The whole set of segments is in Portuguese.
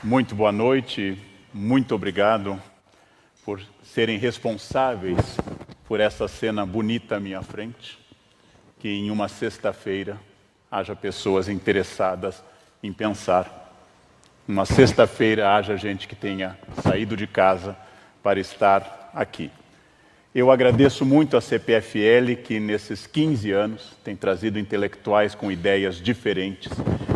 Muito boa noite, muito obrigado por serem responsáveis por essa cena bonita à minha frente, que em uma sexta-feira haja pessoas interessadas em pensar. Uma sexta-feira haja gente que tenha saído de casa para estar aqui. Eu agradeço muito à CPFL que nesses 15 anos tem trazido intelectuais com ideias diferentes,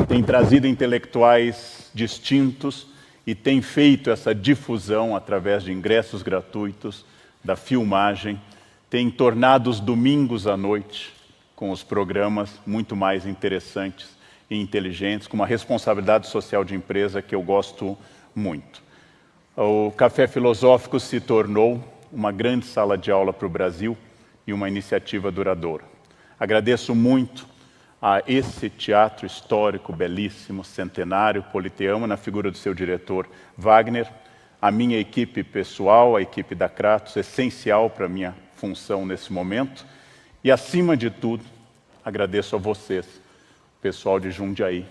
tem trazido intelectuais distintos e tem feito essa difusão através de ingressos gratuitos, da filmagem, tem tornado os domingos à noite com os programas muito mais interessantes e inteligentes, com uma responsabilidade social de empresa que eu gosto muito. O Café Filosófico se tornou uma grande sala de aula para o Brasil e uma iniciativa duradoura. Agradeço muito a esse teatro histórico, belíssimo, centenário, politeama, na figura do seu diretor Wagner, a minha equipe pessoal, a equipe da Kratos, essencial para a minha função nesse momento, e acima de tudo, agradeço a vocês, pessoal de Jundiaí,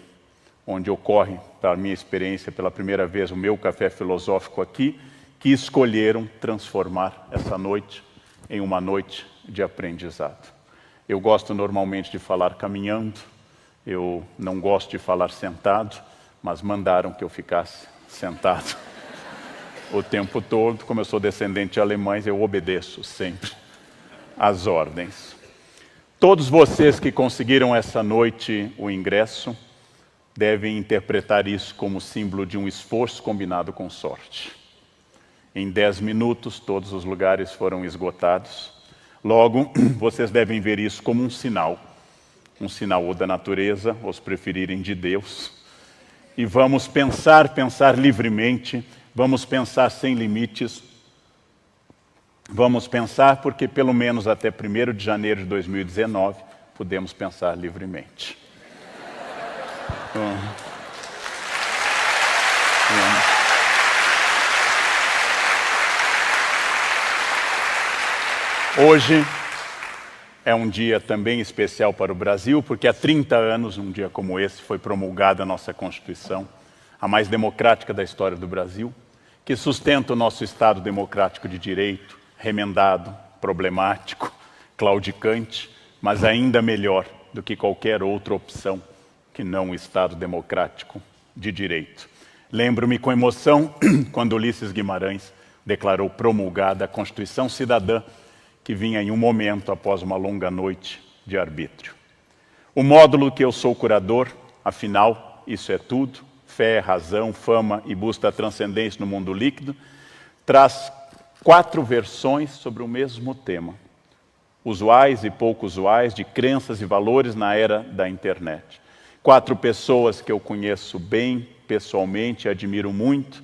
onde ocorre, para a minha experiência, pela primeira vez o meu Café Filosófico aqui, que escolheram transformar essa noite em uma noite de aprendizado. Eu gosto normalmente de falar caminhando, eu não gosto de falar sentado, mas mandaram que eu ficasse sentado o tempo todo. Como eu sou descendente de alemães, eu obedeço sempre às ordens. Todos vocês que conseguiram essa noite o ingresso devem interpretar isso como símbolo de um esforço combinado com sorte. Em 10 minutos, todos os lugares foram esgotados. Logo, vocês devem ver isso como um sinal ou da natureza, ou se preferirem, de Deus. E vamos pensar livremente, vamos pensar sem limites, vamos pensar porque pelo menos até 1º de janeiro de 2019 podemos pensar livremente. Hoje é um dia também especial para o Brasil, porque há 30 anos, um dia como esse, foi promulgada a nossa Constituição, a mais democrática da história do Brasil, que sustenta o nosso Estado democrático de direito, remendado, problemático, claudicante, mas ainda melhor do que qualquer outra opção que não o Estado democrático de direito. Lembro-me com emoção quando Ulisses Guimarães declarou promulgada a Constituição Cidadã, que vinha em um momento após uma longa noite de arbítrio. O módulo que eu sou curador, afinal, isso é tudo, fé, razão, fama e busca da transcendência no mundo líquido, traz 4 versões sobre o mesmo tema, usuais e pouco usuais, de crenças e valores na era da internet. 4 pessoas que eu conheço bem, pessoalmente, admiro muito,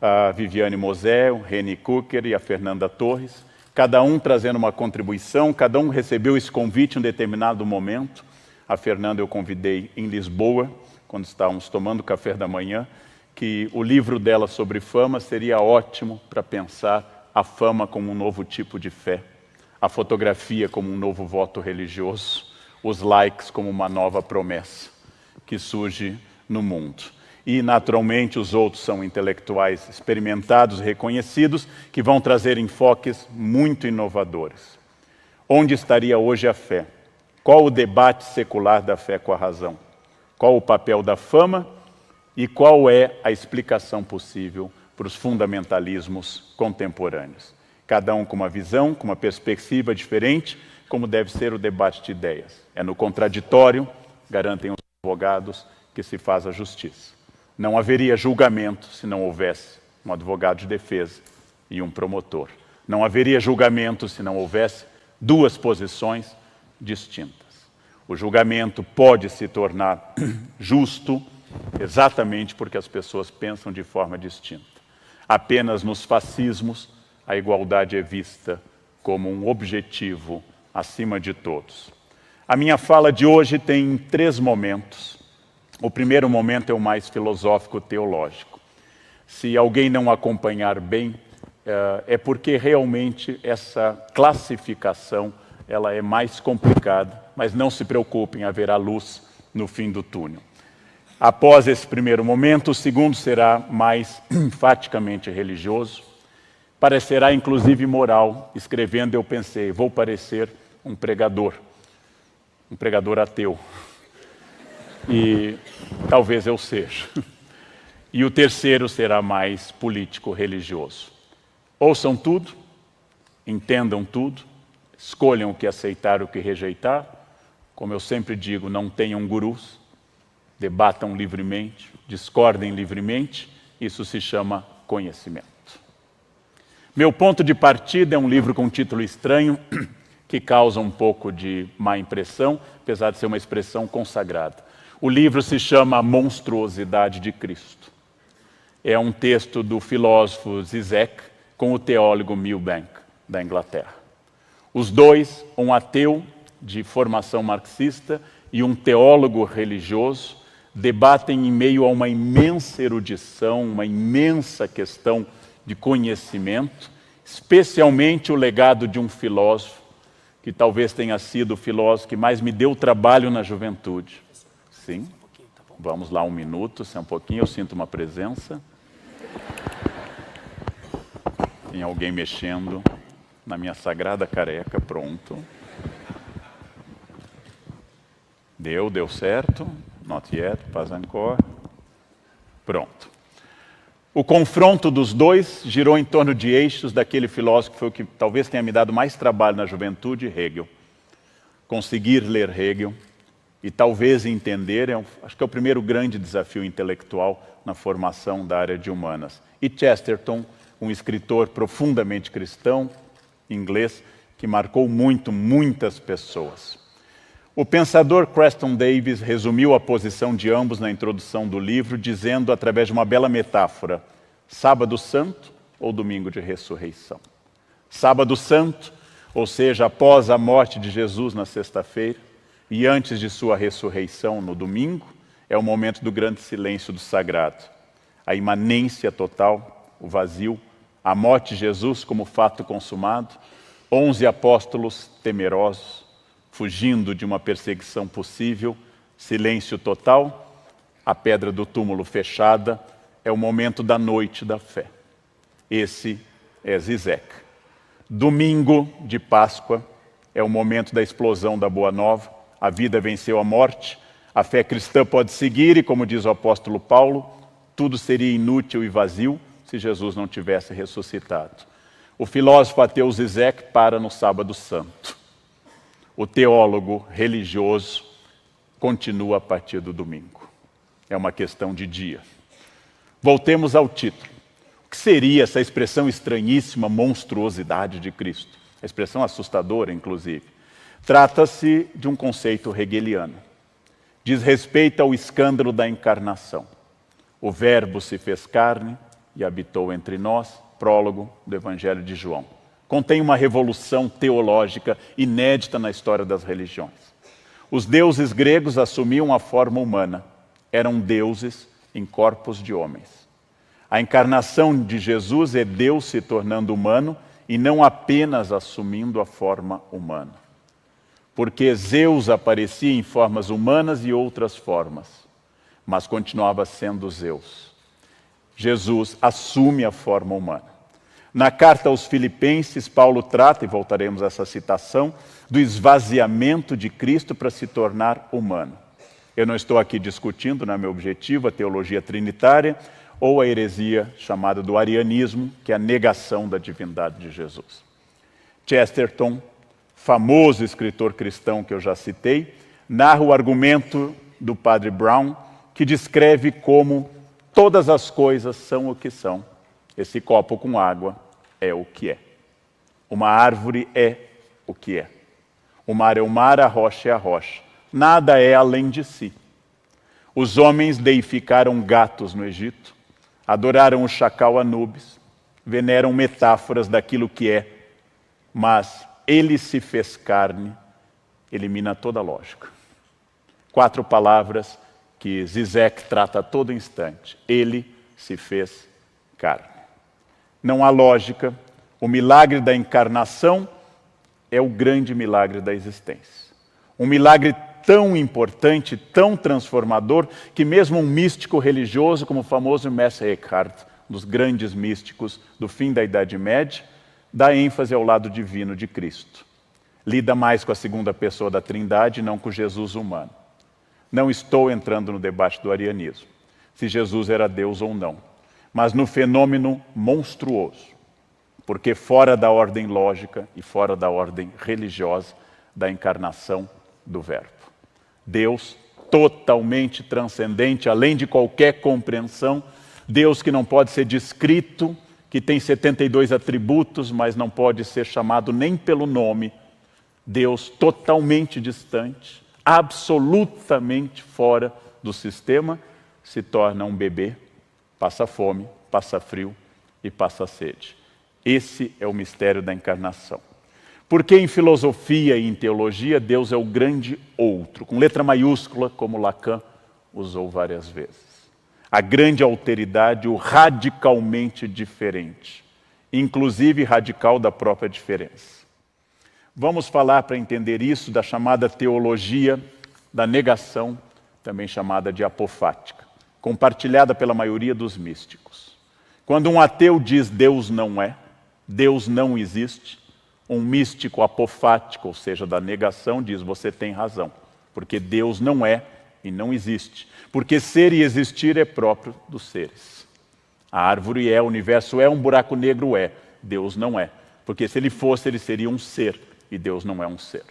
a Viviane Mosé, o Reni Kucker e a Fernanda Torres, cada um trazendo uma contribuição, cada um recebeu esse convite em um determinado momento. A Fernanda eu convidei em Lisboa, quando estávamos tomando café da manhã, que o livro dela sobre fama seria ótimo para pensar a fama como um novo tipo de fé, a fotografia como um novo voto religioso, os likes como uma nova promessa que surge no mundo. E, naturalmente, os outros são intelectuais experimentados, reconhecidos, que vão trazer enfoques muito inovadores. Onde estaria hoje a fé? Qual o debate secular da fé com a razão? Qual o papel da fama? E qual é a explicação possível para os fundamentalismos contemporâneos? Cada um com uma visão, com uma perspectiva diferente, como deve ser o debate de ideias. É no contraditório, garantem os advogados, que se faz a justiça. Não haveria julgamento se não houvesse um advogado de defesa e um promotor. Não haveria julgamento se não houvesse 2 posições distintas. O julgamento pode se tornar justo exatamente porque as pessoas pensam de forma distinta. Apenas nos fascismos a igualdade é vista como um objetivo acima de todos. A minha fala de hoje tem 3 momentos. O primeiro momento é o mais filosófico-teológico. Se alguém não acompanhar bem, é porque realmente essa classificação ela é mais complicada, mas não se preocupem, haverá luz no fim do túnel. Após esse primeiro momento, o segundo será mais enfaticamente religioso. Parecerá inclusive moral. Escrevendo eu pensei, vou parecer um pregador ateu. E talvez eu seja. E o terceiro será mais político-religioso. Ouçam tudo, entendam tudo, escolham o que aceitar, o que rejeitar. Como eu sempre digo, não tenham gurus, debatam livremente, discordem livremente, isso se chama conhecimento. Meu ponto de partida é um livro com um título estranho, que causa um pouco de má impressão, apesar de ser uma expressão consagrada. O livro se chama A Monstruosidade de Cristo. É um texto do filósofo Zizek com o teólogo Milbank, da Inglaterra. Os dois, um ateu de formação marxista e um teólogo religioso, debatem em meio a uma imensa erudição, uma imensa questão de conhecimento, especialmente o legado de um filósofo, que talvez tenha sido o filósofo que mais me deu trabalho na juventude. Sim, vamos lá, 1 minuto, se é um pouquinho, eu sinto uma presença. Tem alguém mexendo na minha sagrada careca, pronto. Deu certo, not yet, pas encore. Pronto. O confronto dos dois girou em torno de eixos daquele filósofo que foi o que talvez tenha me dado mais trabalho na juventude, Hegel. Conseguir ler Hegel e talvez entender, acho que é o primeiro grande desafio intelectual na formação da área de humanas. E Chesterton, um escritor profundamente cristão, inglês, que marcou muitas pessoas. O pensador Creston Davis resumiu a posição de ambos na introdução do livro, dizendo, através de uma bela metáfora, Sábado Santo ou Domingo de Ressurreição. Sábado Santo, ou seja, após a morte de Jesus na sexta-feira e antes de sua ressurreição no domingo, é o momento do grande silêncio do sagrado. A imanência total, o vazio, a morte de Jesus como fato consumado, 11 apóstolos temerosos, fugindo de uma perseguição possível, silêncio total, a pedra do túmulo fechada, é o momento da noite da fé. Esse é Zizek. Domingo de Páscoa é o momento da explosão da Boa Nova, a vida venceu a morte, a fé cristã pode seguir e, como diz o apóstolo Paulo, tudo seria inútil e vazio se Jesus não tivesse ressuscitado. O filósofo ateu Zizek para no Sábado Santo. O teólogo religioso continua a partir do domingo. É uma questão de dia. Voltemos ao título. O que seria essa expressão estranhíssima, monstruosidade de Cristo? A expressão assustadora, inclusive. Trata-se de um conceito hegeliano. Diz respeito ao escândalo da encarnação. O Verbo se fez carne e habitou entre nós, prólogo do Evangelho de João. Contém uma revolução teológica inédita na história das religiões. Os deuses gregos assumiam a forma humana. Eram deuses em corpos de homens. A encarnação de Jesus é Deus se tornando humano e não apenas assumindo a forma humana. Porque Zeus aparecia em formas humanas e outras formas, mas continuava sendo Zeus. Jesus assume a forma humana. Na carta aos Filipenses, Paulo trata, e voltaremos a essa citação, do esvaziamento de Cristo para se tornar humano. Eu não estou aqui discutindo, não é meu objetivo, a teologia trinitária ou a heresia chamada do arianismo, que é a negação da divindade de Jesus. Chesterton, famoso escritor cristão que eu já citei, narra o argumento do padre Brown, que descreve como todas as coisas são o que são. Esse copo com água é o que é. Uma árvore é o que é. O mar é o mar, a rocha é a rocha. Nada é além de si. Os homens deificaram gatos no Egito, adoraram o chacal Anubis, veneram metáforas daquilo que é, mas ele se fez carne, elimina toda a lógica. 4 palavras que Zizek trata a todo instante. Ele se fez carne. Não há lógica. O milagre da encarnação é o grande milagre da existência. Um milagre tão importante, tão transformador, que mesmo um místico religioso como o famoso Messe Eckhart, um dos grandes místicos do fim da Idade Média, dá ênfase ao lado divino de Cristo. Lida mais com a segunda pessoa da Trindade, não com Jesus humano. Não estou entrando no debate do arianismo, se Jesus era Deus ou não, mas no fenômeno monstruoso, porque fora da ordem lógica e fora da ordem religiosa da encarnação do Verbo. Deus totalmente transcendente, além de qualquer compreensão, Deus que não pode ser descrito, que tem 72 atributos, mas não pode ser chamado nem pelo nome. Deus totalmente distante, absolutamente fora do sistema, se torna um bebê, passa fome, passa frio e passa sede. Esse é o mistério da encarnação. Porque em filosofia e em teologia, Deus é o grande outro, com letra maiúscula, como Lacan usou várias vezes. A grande alteridade, o radicalmente diferente, inclusive radical da própria diferença. Vamos falar, para entender isso, da chamada teologia da negação, também chamada de apofática, compartilhada pela maioria dos místicos. Quando um ateu diz Deus não é, Deus não existe, um místico apofático, ou seja, da negação, diz você tem razão, porque Deus não é e não existe, porque ser e existir é próprio dos seres. A árvore é, o universo é, um buraco negro é, Deus não é, porque se ele fosse, ele seria um ser, e Deus não é um ser.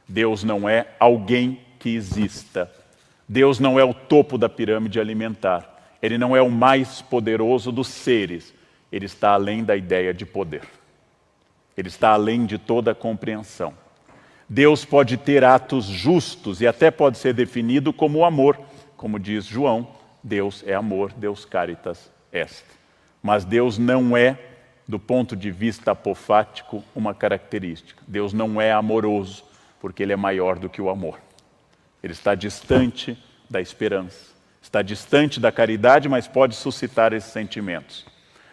Deus não é alguém que exista. Deus não é o topo da pirâmide alimentar. Ele não é o mais poderoso dos seres. Ele está além da ideia de poder. Ele está além de toda a compreensão. Deus pode ter atos justos e até pode ser definido como amor. Como diz João, Deus é amor, Deus caritas est. Mas Deus não é, do ponto de vista apofático, uma característica. Deus não é amoroso, porque Ele é maior do que o amor. Ele está distante da esperança. Está distante da caridade, mas pode suscitar esses sentimentos.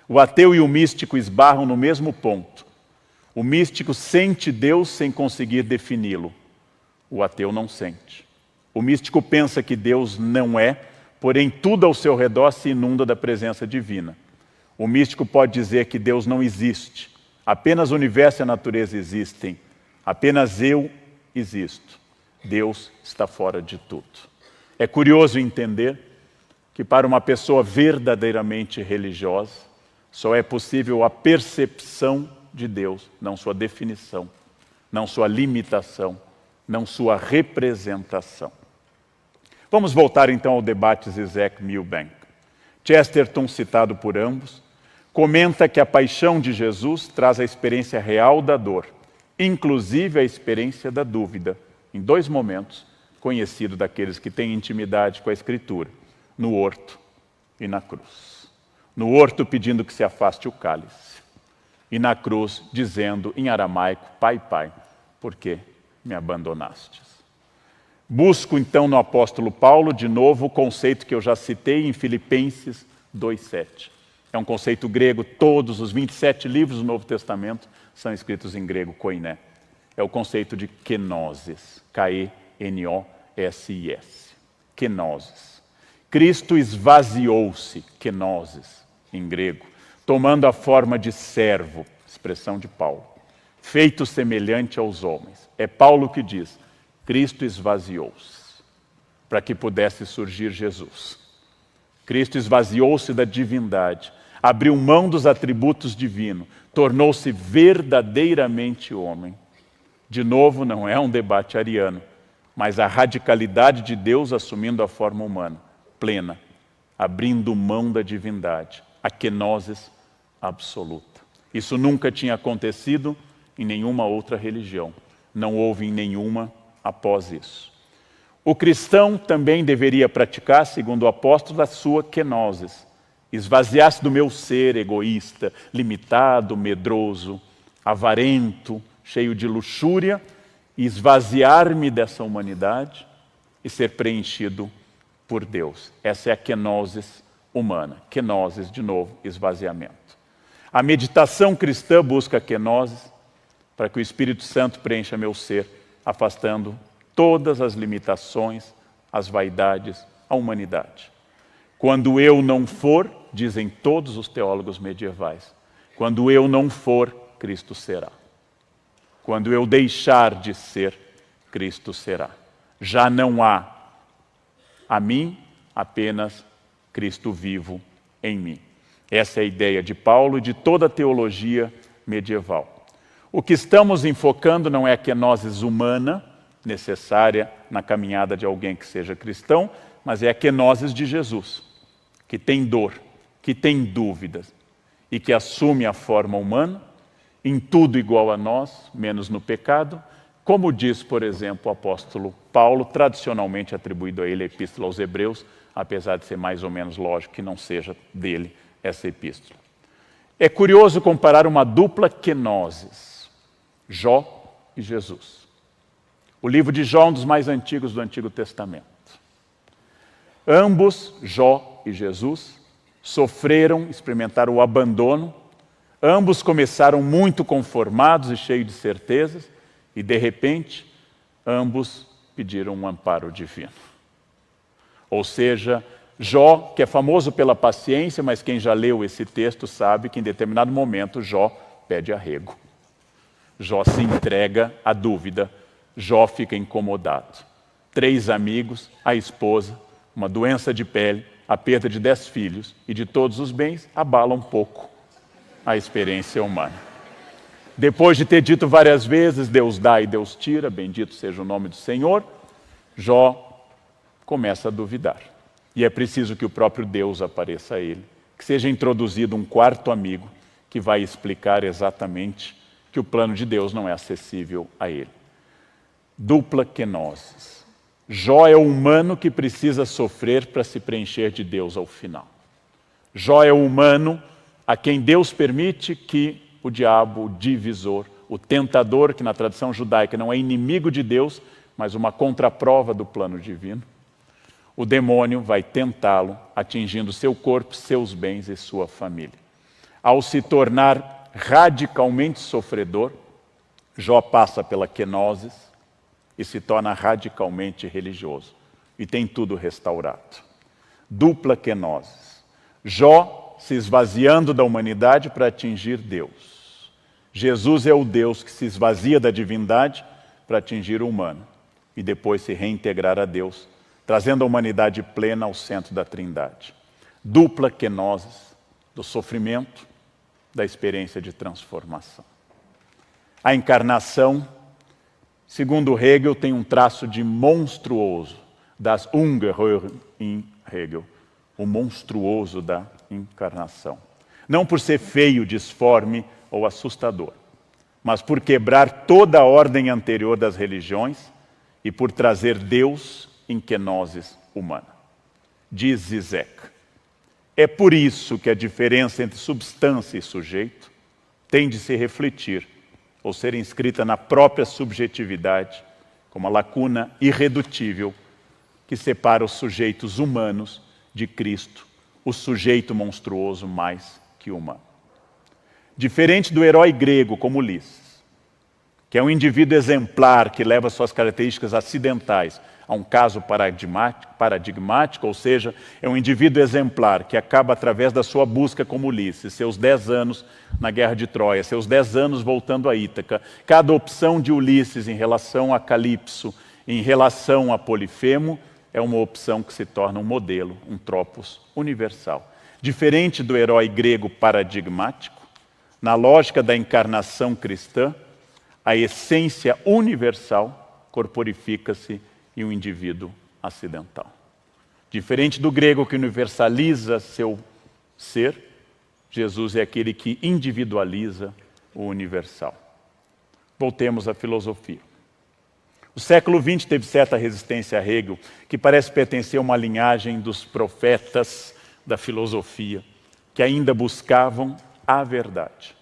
O ateu e o místico esbarram no mesmo ponto. O místico sente Deus sem conseguir defini-lo. O ateu não sente. O místico pensa que Deus não é, porém tudo ao seu redor se inunda da presença divina. O místico pode dizer que Deus não existe. Apenas o universo e a natureza existem. Apenas eu existo. Deus está fora de tudo. É curioso entender que para uma pessoa verdadeiramente religiosa, só é possível a percepção de Deus, não sua definição, não sua limitação, não sua representação. Vamos voltar então ao debate Zizek-Milbank. Chesterton, citado por ambos, comenta que a paixão de Jesus traz a experiência real da dor, inclusive a experiência da dúvida, em dois momentos conhecidos daqueles que têm intimidade com a Escritura, no horto e na cruz. No horto pedindo que se afaste o cálice, e na cruz dizendo em aramaico, Pai, Pai, por que me abandonastes? Busco então no apóstolo Paulo, de novo, o conceito que eu já citei em Filipenses 2,7. É um conceito grego, todos os 27 livros do Novo Testamento são escritos em grego, koiné. É o conceito de kenosis, K-E-N-O-S-I-S. Kenosis. Cristo esvaziou-se, kenosis, em grego, tomando a forma de servo, expressão de Paulo, feito semelhante aos homens. É Paulo que diz, Cristo esvaziou-se, para que pudesse surgir Jesus. Cristo esvaziou-se da divindade, abriu mão dos atributos divinos, tornou-se verdadeiramente homem. De novo, não é um debate ariano, mas a radicalidade de Deus assumindo a forma humana, plena, abrindo mão da divindade, a kenosis absoluta. Isso nunca tinha acontecido em nenhuma outra religião. Não houve em nenhuma após isso. O cristão também deveria praticar, segundo o apóstolo, a sua kenosis. Esvaziar-se do meu ser egoísta, limitado, medroso, avarento, cheio de luxúria, e esvaziar-me dessa humanidade e ser preenchido por Deus. Essa é a kenosis humana. Kenosis, de novo, esvaziamento. A meditação cristã busca a kenosis para que o Espírito Santo preencha meu ser, afastando todas as limitações, as vaidades, a humanidade. Quando eu não for, dizem todos os teólogos medievais, quando eu não for, Cristo será. Quando eu deixar de ser, Cristo será. Já não há a mim, apenas Cristo vivo em mim. Essa é a ideia de Paulo e de toda a teologia medieval. O que estamos enfocando não é a kenosis humana, necessária na caminhada de alguém que seja cristão, mas é a kenosis de Jesus, que tem dor, que tem dúvidas e que assume a forma humana, em tudo igual a nós, menos no pecado, como diz, por exemplo, o apóstolo Paulo, tradicionalmente atribuído a ele a Epístola aos Hebreus, apesar de ser mais ou menos lógico que não seja dele essa epístola. É curioso comparar uma dupla kenosis, Jó e Jesus. O livro de Jó é um dos mais antigos do Antigo Testamento. Ambos, Jó e Jesus, sofreram, experimentaram o abandono. Ambos começaram muito conformados e cheios de certezas, e de repente, ambos pediram um amparo divino. Ou seja, Jó, que é famoso pela paciência, mas quem já leu esse texto sabe que em determinado momento Jó pede arrego. Jó se entrega à dúvida, Jó fica incomodado. 3 amigos, a esposa, uma doença de pele, a perda de 10 filhos e de todos os bens abala um pouco a experiência humana. Depois de ter dito várias vezes, Deus dá e Deus tira, bendito seja o nome do Senhor, Jó começa a duvidar. E é preciso que o próprio Deus apareça a ele, que seja introduzido um 4º amigo que vai explicar exatamente que o plano de Deus não é acessível a ele. Dupla kenosis. Jó é o humano que precisa sofrer para se preencher de Deus ao final. Jó é o humano a quem Deus permite que o diabo, o divisor, o tentador, que na tradição judaica não é inimigo de Deus, mas uma contraprova do plano divino, o demônio vai tentá-lo, atingindo seu corpo, seus bens e sua família. Ao se tornar radicalmente sofredor, Jó passa pela kenosis e se torna radicalmente religioso. E tem tudo restaurado. Dupla kenosis. Jó se esvaziando da humanidade para atingir Deus. Jesus é o Deus que se esvazia da divindade para atingir o humano e depois se reintegrar a Deus, trazendo a humanidade plena ao centro da Trindade. Dupla kenosis do sofrimento, da experiência de transformação. A encarnação, segundo Hegel, tem um traço de monstruoso, das Ungeheuer in Hegel, o monstruoso da encarnação. Não por ser feio, disforme ou assustador, mas por quebrar toda a ordem anterior das religiões e por trazer Deus em kenosis humana. Diz Zizek, é por isso que a diferença entre substância e sujeito tem de se refletir ou ser inscrita na própria subjetividade, como a lacuna irredutível que separa os sujeitos humanos de Cristo, o sujeito monstruoso mais que humano. Diferente do herói grego como Ulisses, que é um indivíduo exemplar que leva suas características acidentais a um caso paradigmático, ou seja, é um indivíduo exemplar que acaba através da sua busca como Ulisses, seus 10 anos na Guerra de Troia, seus 10 anos voltando a Ítaca, cada opção de Ulisses em relação a Calipso, em relação a Polifemo, é uma opção que se torna um modelo, um tropos universal. Diferente do herói grego paradigmático, na lógica da encarnação cristã, a essência universal corporifica-se em um indivíduo acidental. Diferente do grego que universaliza seu ser, Jesus é aquele que individualiza o universal. Voltemos à filosofia. O século XX teve certa resistência a Hegel, que parece pertencer a uma linhagem dos profetas da filosofia, que ainda buscavam a verdade.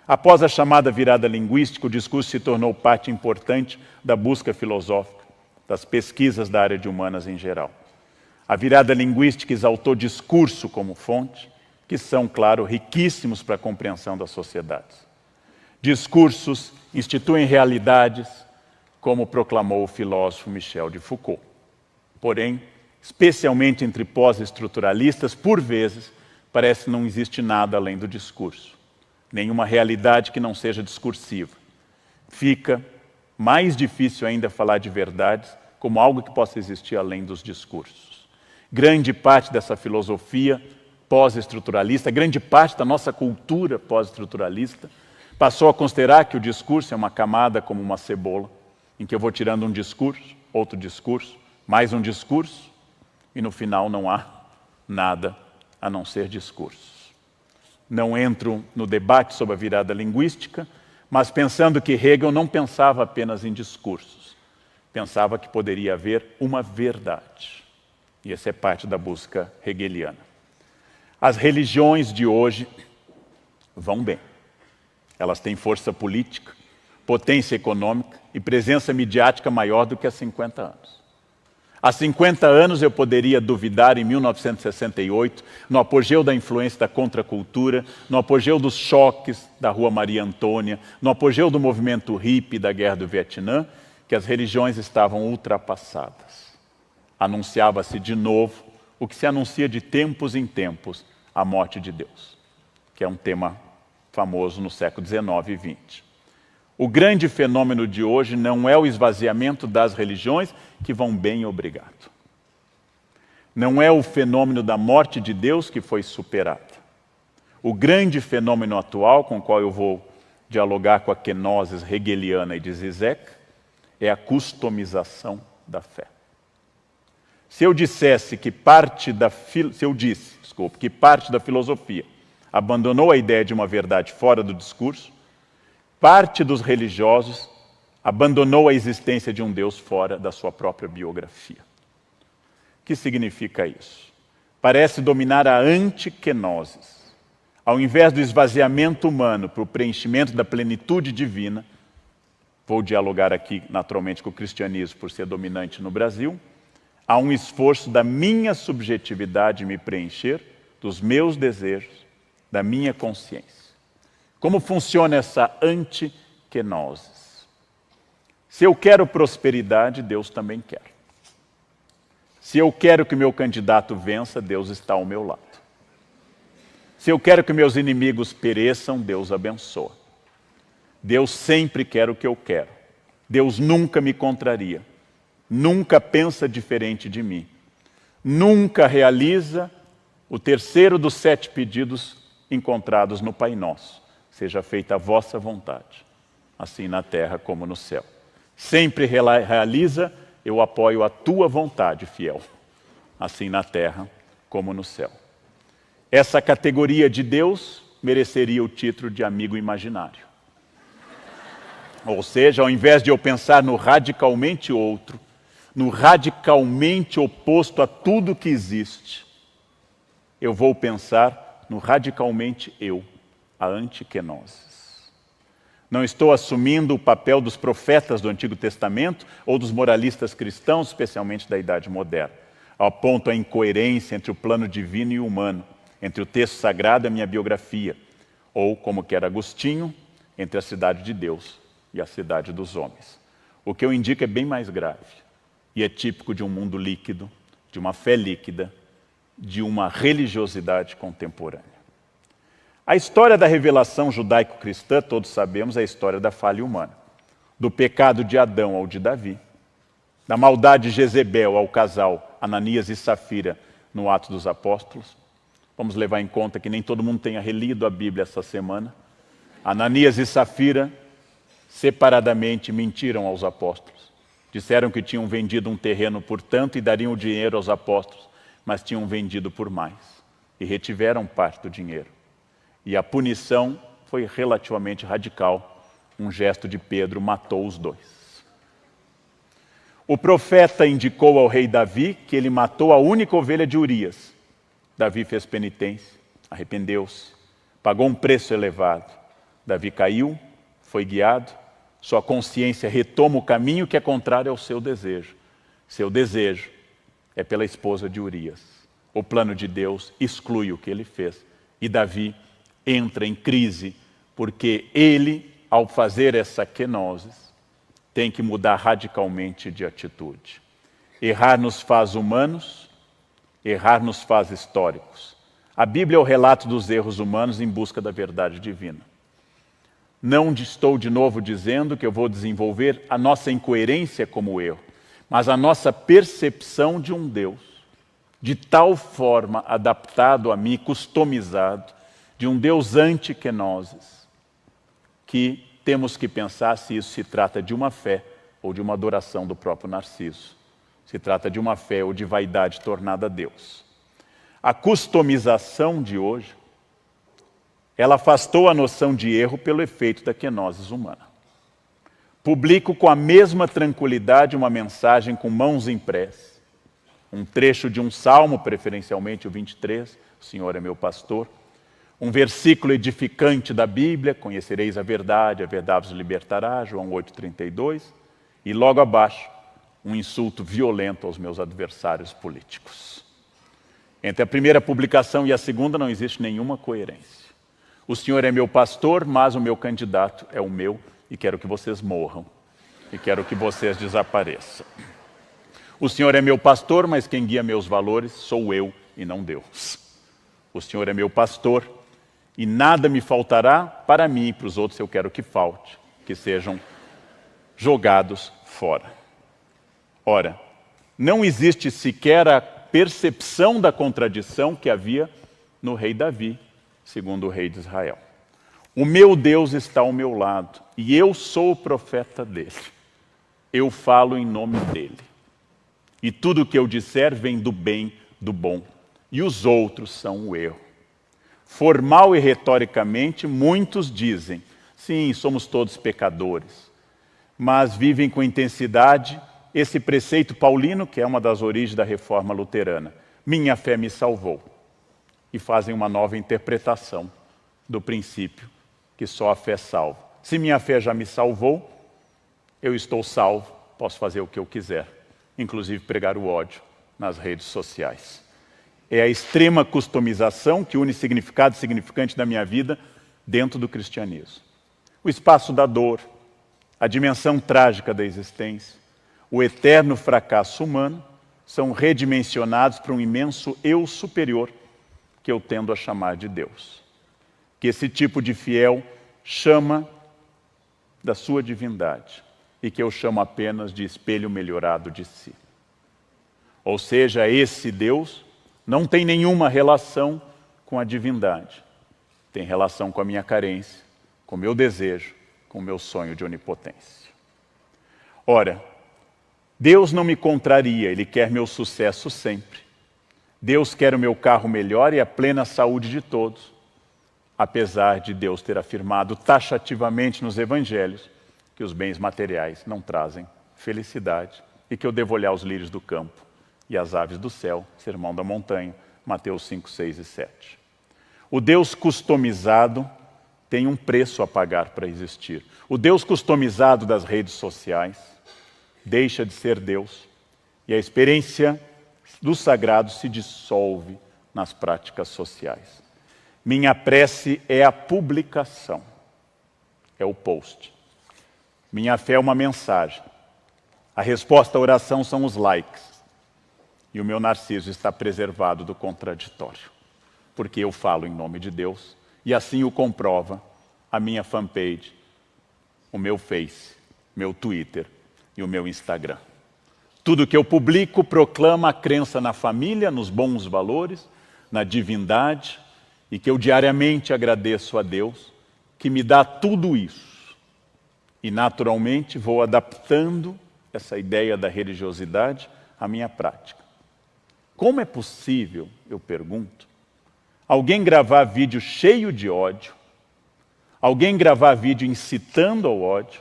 Após a chamada virada linguística, o discurso se tornou parte importante da busca filosófica, das pesquisas da área de humanas em geral. A virada linguística exaltou discurso como fonte, que são, claro, riquíssimos para a compreensão das sociedades. Discursos instituem realidades, como proclamou o filósofo Michel de Foucault. Porém, especialmente entre pós-estruturalistas, por vezes, parece que não existe nada além do discurso. Nenhuma realidade que não seja discursiva. Fica mais difícil ainda falar de verdades como algo que possa existir além dos discursos. Grande parte dessa filosofia pós-estruturalista, grande parte da nossa cultura pós-estruturalista, passou a considerar que o discurso é uma camada como uma cebola, em que eu vou tirando um discurso, outro discurso, mais um discurso, e no final não há nada a não ser discursos. Não entro no debate sobre a virada linguística, mas pensando que Hegel não pensava apenas em discursos, pensava que poderia haver uma verdade. E essa é parte da busca hegeliana. As religiões de hoje vão bem. Elas têm força política, potência econômica e presença midiática maior do que há 50 anos. Há 50 anos eu poderia duvidar, em 1968, no apogeu da influência da contracultura, no apogeu dos choques da Rua Maria Antônia, no apogeu do movimento hippie da Guerra do Vietnã, que as religiões estavam ultrapassadas. Anunciava-se de novo o que se anuncia de tempos em tempos, a morte de Deus, que é um tema famoso no século XIX e XX. O grande fenômeno de hoje não é o esvaziamento das religiões, que vão bem, obrigado. Não é o fenômeno da morte de Deus que foi superada. O grande fenômeno atual, com o qual eu vou dialogar com a kenosis hegeliana e de Zizek, é a customização da fé. Se eu dissesse que parte da filosofia abandonou a ideia de uma verdade fora do discurso, parte dos religiosos abandonou a existência de um Deus fora da sua própria biografia. O que significa isso? Parece dominar a antikenosis. Ao invés do esvaziamento humano para o preenchimento da plenitude divina, vou dialogar aqui naturalmente com o cristianismo por ser dominante no Brasil, há um esforço da minha subjetividade me preencher, dos meus desejos, da minha consciência. Como funciona essa antikenosis? Se eu quero prosperidade, Deus também quer. Se eu quero que o meu candidato vença, Deus está ao meu lado. Se eu quero que meus inimigos pereçam, Deus abençoa. Deus sempre quer o que eu quero. Deus nunca me contraria. Nunca pensa diferente de mim. Nunca realiza o terceiro dos 7 pedidos encontrados no Pai Nosso. Seja feita a vossa vontade, assim na terra como no céu. Sempre realiza, eu apoio a tua vontade, fiel, assim na terra como no céu. Essa categoria de Deus mereceria o título de amigo imaginário. Ou seja, ao invés de eu pensar no radicalmente outro, no radicalmente oposto a tudo que existe, eu vou pensar no radicalmente eu, a antikenosis. Não estou assumindo o papel dos profetas do Antigo Testamento ou dos moralistas cristãos, especialmente da Idade Moderna. Aponto a incoerência entre o plano divino e o humano, entre o texto sagrado e a minha biografia, ou, como quer Agostinho, entre a cidade de Deus e a cidade dos homens. O que eu indico é bem mais grave, e é típico de um mundo líquido, de uma fé líquida, de uma religiosidade contemporânea. A história da revelação judaico-cristã, todos sabemos, é a história da falha humana. Do pecado de Adão ao de Davi, da maldade de Jezebel ao casal Ananias e Safira no Atos dos Apóstolos. Vamos levar em conta que nem todo mundo tenha relido a Bíblia essa semana. Ananias e Safira, separadamente, mentiram aos apóstolos. Disseram que tinham vendido um terreno por tanto e dariam o dinheiro aos apóstolos, mas tinham vendido por mais. E retiveram parte do dinheiro. E a punição foi relativamente radical. Um gesto de Pedro matou os dois. O profeta indicou ao rei Davi que ele matou a única ovelha de Urias. Davi fez penitência, arrependeu-se, pagou um preço elevado. Davi caiu, foi guiado, sua consciência retoma o caminho que é contrário ao seu desejo. Seu desejo é pela esposa de Urias. O plano de Deus exclui o que ele fez. E Davi entra em crise, porque ele, ao fazer essa kenosis, tem que mudar radicalmente de atitude. Errar nos faz humanos, errar nos faz históricos. A Bíblia é o relato dos erros humanos em busca da verdade divina. Não estou de novo dizendo que eu vou desenvolver a nossa incoerência como erro, mas a nossa percepção de um Deus, de tal forma adaptado a mim, customizado, de um Deus anti-kenosis, que temos que pensar se isso se trata de uma fé ou de uma adoração do próprio Narciso. Se trata de uma fé ou de vaidade tornada a Deus. A customização de hoje, ela afastou a noção de erro pelo efeito da kenosis humana. Publico com a mesma tranquilidade uma mensagem com mãos em prece, um trecho de um salmo, preferencialmente o 23, o Senhor é meu pastor, um versículo edificante da Bíblia, conhecereis a verdade vos libertará, João 8,32, e logo abaixo, um insulto violento aos meus adversários políticos. Entre a primeira publicação e a segunda não existe nenhuma coerência. O Senhor é meu pastor, mas o meu candidato é o meu, e quero que vocês morram, e quero que vocês desapareçam. O Senhor é meu pastor, mas quem guia meus valores sou eu e não Deus. O Senhor é meu pastor, e nada me faltará para mim e para os outros eu quero que falte, que sejam jogados fora. Ora, não existe sequer a percepção da contradição que havia no rei Davi, segundo o rei de Israel. O meu Deus está ao meu lado, e eu sou o profeta dele. Eu falo em nome dele. E tudo o que eu disser vem do bem, do bom, e os outros são o erro. Formal e retoricamente, muitos dizem, sim, somos todos pecadores, mas vivem com intensidade esse preceito paulino, que é uma das origens da reforma luterana. Minha fé me salvou. E fazem uma nova interpretação do princípio que só a fé salva. Se minha fé já me salvou, eu estou salvo, posso fazer o que eu quiser, inclusive pregar o ódio nas redes sociais. É a extrema customização que une significado e significante da minha vida dentro do cristianismo. O espaço da dor, a dimensão trágica da existência, o eterno fracasso humano são redimensionados para um imenso eu superior que eu tendo a chamar de Deus. Que esse tipo de fiel chama da sua divindade e que eu chamo apenas de espelho melhorado de si. Ou seja, esse Deus não tem nenhuma relação com a divindade. Tem relação com a minha carência, com o meu desejo, com o meu sonho de onipotência. Ora, Deus não me contraria, Ele quer meu sucesso sempre. Deus quer o meu carro melhor e a plena saúde de todos, apesar de Deus ter afirmado taxativamente nos evangelhos que os bens materiais não trazem felicidade e que eu devo olhar os lírios do campo e as aves do céu, Sermão da Montanha, Mateus 5, 6 e 7. O Deus customizado tem um preço a pagar para existir. O Deus customizado das redes sociais deixa de ser Deus e a experiência do sagrado se dissolve nas práticas sociais. Minha prece é a publicação, é o post. Minha fé é uma mensagem. A resposta à oração são os likes. E o meu Narciso está preservado do contraditório, porque eu falo em nome de Deus e assim o comprova a minha fanpage, o meu Face, meu Twitter e o meu Instagram. Tudo que eu publico proclama a crença na família, nos bons valores, na divindade, e que eu diariamente agradeço a Deus, que me dá tudo isso. E naturalmente vou adaptando essa ideia da religiosidade à minha prática. Como é possível, eu pergunto, alguém gravar vídeo cheio de ódio, alguém gravar vídeo incitando ao ódio,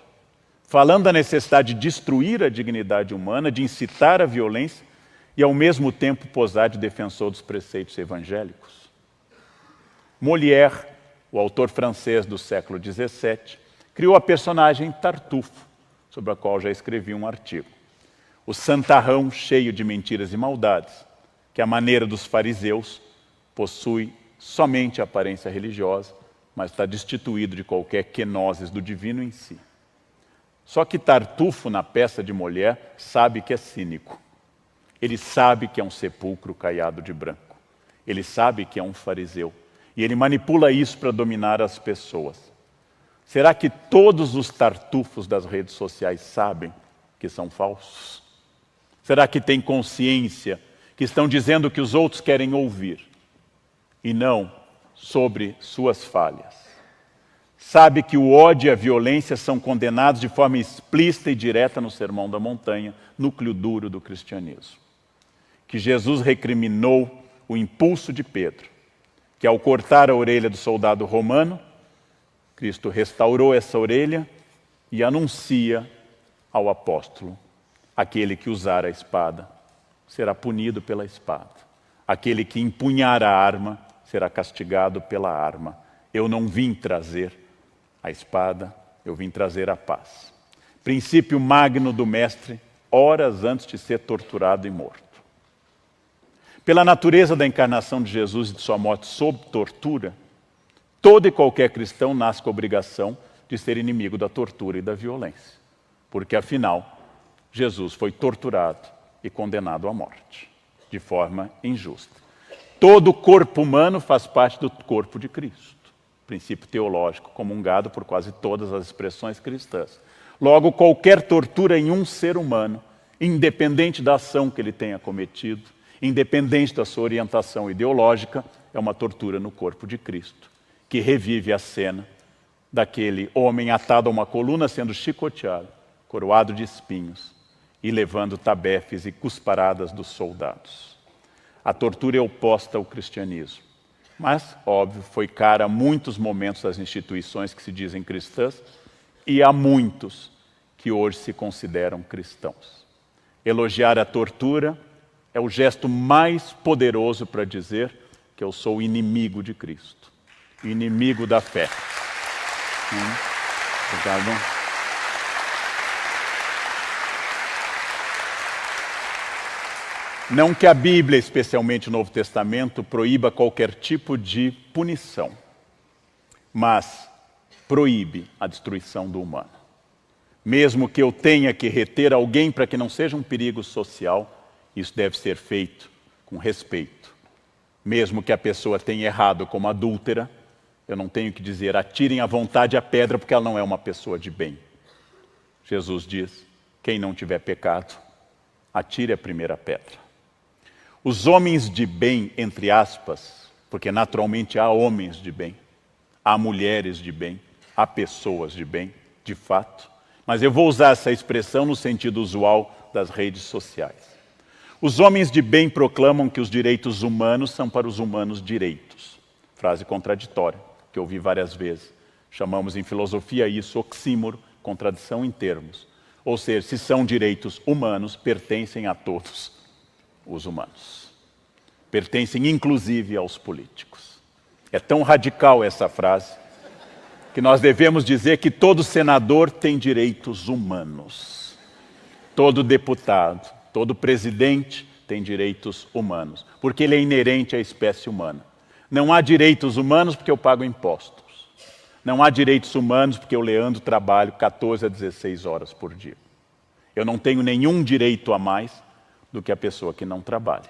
falando da necessidade de destruir a dignidade humana, de incitar a violência e ao mesmo tempo posar de defensor dos preceitos evangélicos? Molière, o autor francês do século XVII, criou a personagem Tartufo, sobre a qual já escrevi um artigo. O santarrão cheio de mentiras e maldades, que à maneira dos fariseus possui somente a aparência religiosa, mas está destituído de qualquer kenosis do divino em si. Só que Tartufo, na peça de Molière, sabe que é cínico. Ele sabe que é um sepulcro caiado de branco. Ele sabe que é um fariseu. E ele manipula isso para dominar as pessoas. Será que todos os tartufos das redes sociais sabem que são falsos? Será que têm consciência que estão dizendo o que os outros querem ouvir e não sobre suas falhas? Sabe que o ódio e a violência são condenados de forma explícita e direta no Sermão da Montanha, núcleo duro do cristianismo. Que Jesus recriminou o impulso de Pedro, que ao cortar a orelha do soldado romano, Cristo restaurou essa orelha e anuncia ao apóstolo: aquele que usar a espada será punido pela espada. Aquele que empunhar a arma será castigado pela arma. Eu não vim trazer a espada, eu vim trazer a paz. Princípio magno do Mestre, horas antes de ser torturado e morto. Pela natureza da encarnação de Jesus e de sua morte sob tortura, todo e qualquer cristão nasce com a obrigação de ser inimigo da tortura e da violência. Porque, afinal, Jesus foi torturado e condenado à morte, de forma injusta. Todo o corpo humano faz parte do corpo de Cristo. Princípio teológico comungado por quase todas as expressões cristãs. Logo, qualquer tortura em um ser humano, independente da ação que ele tenha cometido, independente da sua orientação ideológica, é uma tortura no corpo de Cristo, que revive a cena daquele homem atado a uma coluna, sendo chicoteado, coroado de espinhos e levando tabefes e cusparadas dos soldados. A tortura é oposta ao cristianismo. Mas, óbvio, foi cara a muitos momentos das instituições que se dizem cristãs e a muitos que hoje se consideram cristãos. Elogiar a tortura é o gesto mais poderoso para dizer que eu sou inimigo de Cristo, inimigo da fé. Obrigado. Não que a Bíblia, especialmente o Novo Testamento, proíba qualquer tipo de punição, mas proíbe a destruição do humano. Mesmo que eu tenha que reter alguém para que não seja um perigo social, isso deve ser feito com respeito. Mesmo que a pessoa tenha errado como adúltera, eu não tenho que dizer atirem à vontade a pedra porque ela não é uma pessoa de bem. Jesus diz, quem não tiver pecado, atire a primeira pedra. Os homens de bem, entre aspas, porque naturalmente há homens de bem, há mulheres de bem, há pessoas de bem, de fato, mas eu vou usar essa expressão no sentido usual das redes sociais. Os homens de bem proclamam que os direitos humanos são para os humanos direitos. Frase contraditória, que eu ouvi várias vezes. Chamamos em filosofia isso oxímoro, contradição em termos. Ou seja, se são direitos humanos, pertencem a todos os humanos. Pertencem inclusive aos políticos. É tão radical essa frase que nós devemos dizer que todo senador tem direitos humanos. Todo deputado, todo presidente tem direitos humanos, porque ele é inerente à espécie humana. Não há direitos humanos porque eu pago impostos. Não há direitos humanos porque eu, Leandro, trabalho 14 a 16 horas por dia. Eu não tenho nenhum direito a mais do que a pessoa que não trabalha.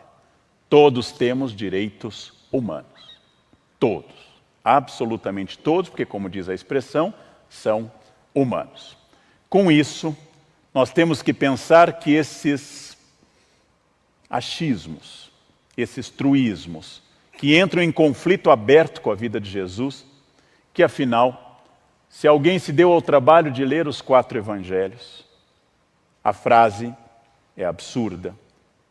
Todos temos direitos humanos. Todos. Absolutamente todos, porque, como diz a expressão, são humanos. Com isso, nós temos que pensar que esses achismos, esses truísmos, que entram em conflito aberto com a vida de Jesus, que afinal, se alguém se deu ao trabalho de ler os 4 evangelhos, a frase é absurda.